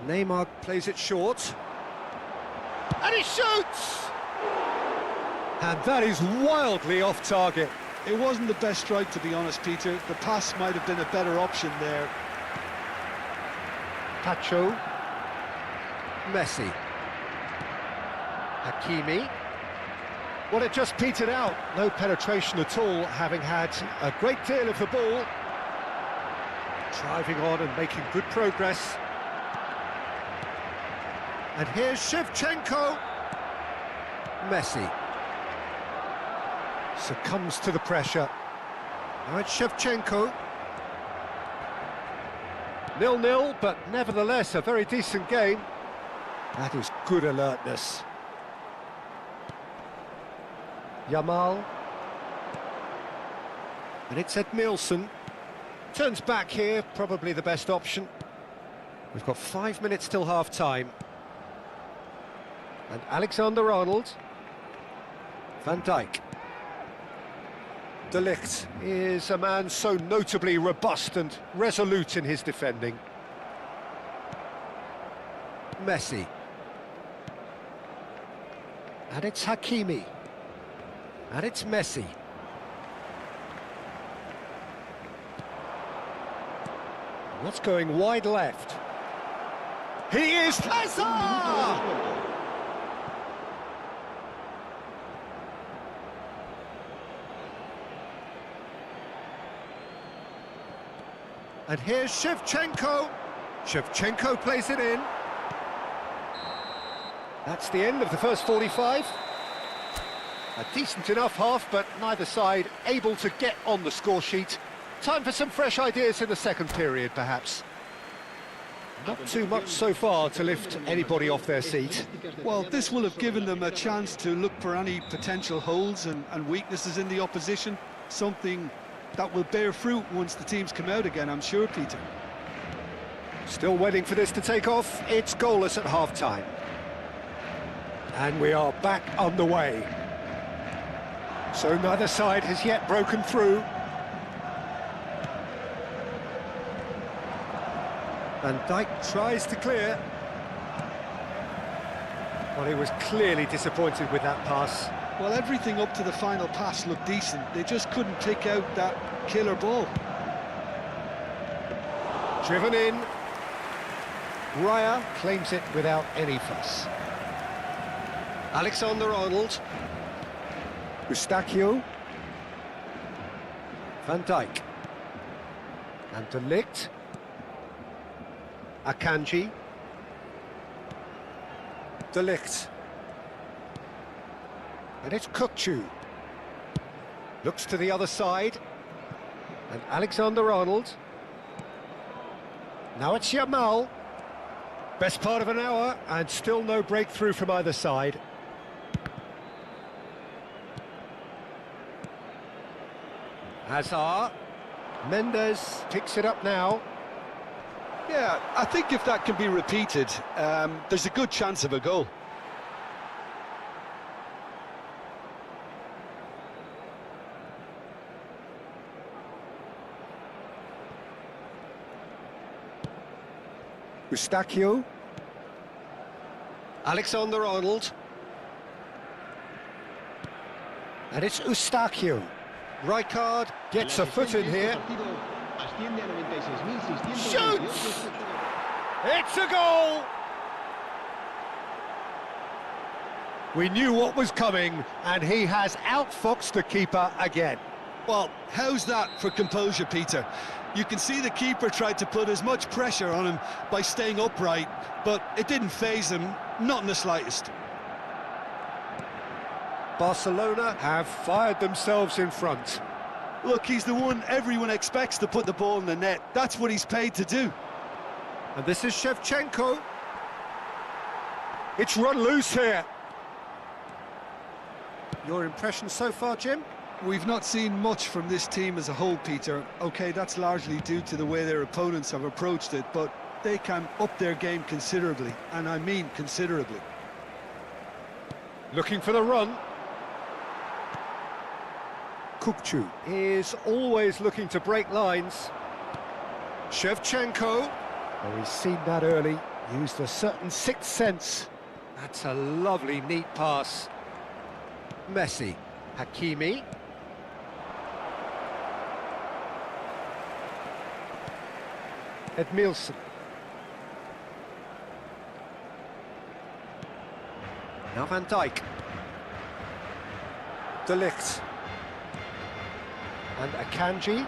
Neymar plays it short. And he shoots! And that is wildly off target. It wasn't the best strike, to be honest, Peter. The pass might have been a better option there. Pacho. Messi. Hakimi. Well, it just petered out. No penetration at all, having had a great deal of the ball. Driving on and making good progress. And here's Shevchenko. Messi. Succumbs to the pressure. Now it's Shevchenko. 0-0, but nevertheless a very decent game. That is good alertness. Yamal. And it's Edmilson. Turns back here, probably the best option. We've got 5 minutes till half-time. And Alexander-Arnold. Van Dijk. De Ligt is a man so notably robust and resolute in his defending. Messi. And it's Hakimi. And it's Messi. What's going wide left? He is Hazard! And here's Shevchenko. Shevchenko plays it in. That's the end of the first 45. A decent enough half, but neither side able to get on the score sheet. Time for some fresh ideas in the second period, perhaps. Not too much so far to lift anybody off their seat. Well, this will have given them a chance to look for any potential holes and weaknesses in the opposition. Something that will bear fruit once the teams come out again, I'm sure, Peter. Still waiting for this to take off. It's goalless at half-time. And we are back underway. So neither side has yet broken through. Van Dijk tries to clear. Well, he was clearly disappointed with that pass. Well, everything up to the final pass looked decent. They just couldn't pick out that killer ball. Driven in. Raya claims it without any fuss. Alexander-Arnold. Eustachio. Van Dijk. And De Ligt. Akanji. De Ligt. And it's Kukçu. Looks to the other side. And Alexander-Arnold. Now it's Yamal. Best part of an hour, and still no breakthrough from either side. Hazard. Mendes picks it up now. Yeah, I think if that can be repeated, there's a good chance of a goal. Eustachio. Alexander-Arnold. And it's Eustachio. Rijkaard gets a foot in here. Shoots! It's a goal! We knew what was coming, and he has outfoxed the keeper again. Well, how's that for composure, Peter? You can see the keeper tried to put as much pressure on him by staying upright, but it didn't faze him, not in the slightest. Barcelona have fired themselves in front. Look, he's the one everyone expects to put the ball in the net. That's what he's paid to do. And this is Shevchenko. It's run loose here. Your impression so far, Jim? We've not seen much from this team as a whole, Peter. OK, that's largely due to the way their opponents have approached it, but they can up their game considerably, and I mean considerably. Looking for the run. Kukçu is always looking to break lines. Shevchenko. Oh, he's seen that early. Used a certain sixth sense. That's a lovely, neat pass. Messi. Hakimi. Edmilson. Now Van Dijk. De Ligt. And Akanji.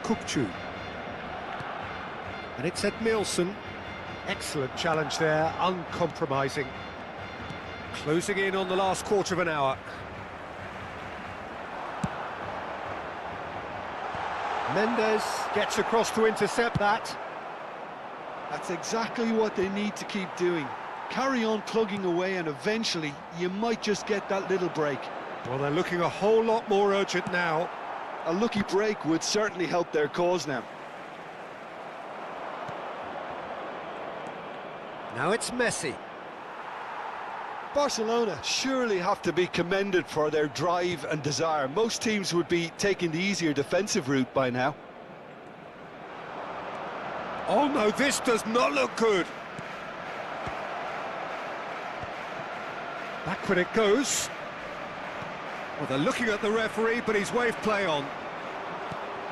Kukçu. And it's Edmilson. Excellent challenge there, uncompromising. Closing in on the last quarter of an hour. Mendes gets across to intercept that. That's exactly what they need to keep doing. Carry on plugging away and eventually you might just get that little break. Well, they're looking a whole lot more urgent now. A lucky break would certainly help their cause now. Now it's Messi. Barcelona Surely have to be commended for their drive and desire. Most teams would be taking the easier defensive route by now. Oh no, this does not look good. Backward it goes. Well, they're looking at the referee, but he's waved play on.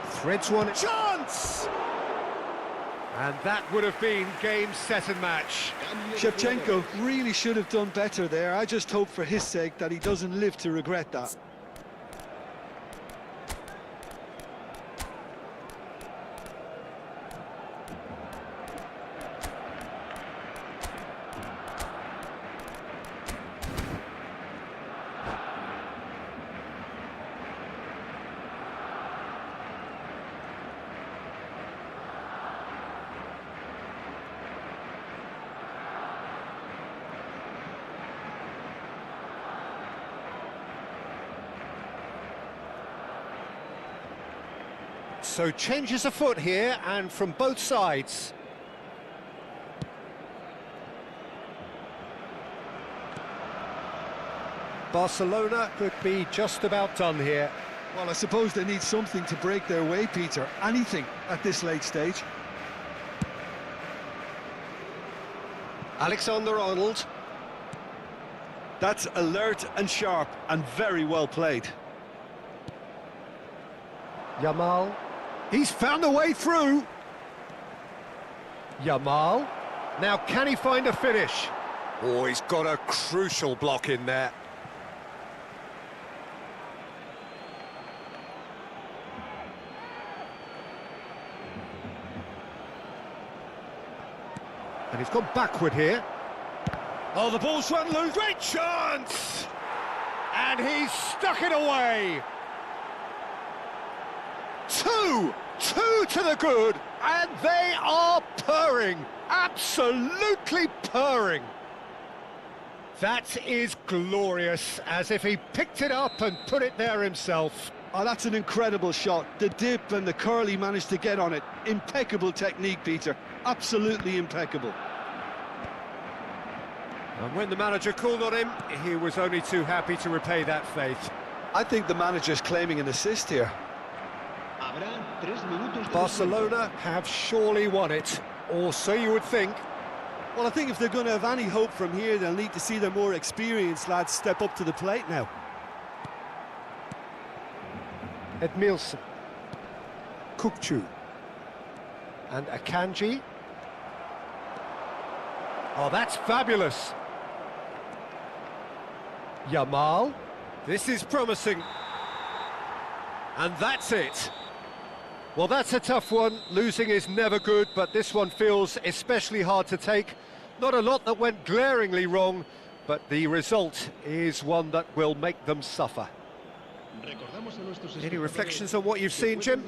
Threads one chance! And that would have been game, set and match. Shevchenko really should have done better there. I just hope for his sake that he doesn't live to regret that. So changes afoot here, and from both sides. Barcelona could be just about done here. Well, I suppose they need something to break their way, Peter. Anything at this late stage. Alexander-Arnold. That's alert and sharp and very well played. Yamal. He's found a way through. Yamal. Now, can he find a finish? Oh, he's got a crucial block in there. And he's gone backward here. Oh, the ball's run loose. Great chance! And he's stuck it away. Two to the good, and they are purring, absolutely purring. That is glorious, as if he picked it up and put it there himself. Oh, that's an incredible shot. The dip and the curl he managed to get on it. Impeccable technique, Peter. Absolutely impeccable. And when the manager called on him, he was only too happy to repay that faith. I think the manager's claiming an assist here. Barcelona have surely won it, or so you would think. Well, I think if they're going to have any hope from here, they'll need to see their more experienced lads step up to the plate now. Edmilson. Kukçu. And Akanji. Oh, that's fabulous. Yamal. This is promising. And that's it. Well, that's a tough one. Losing is never good, but this one feels especially hard to take. Not a lot that went glaringly wrong, but the result is one that will make them suffer. Any reflections on what you've seen, Jim?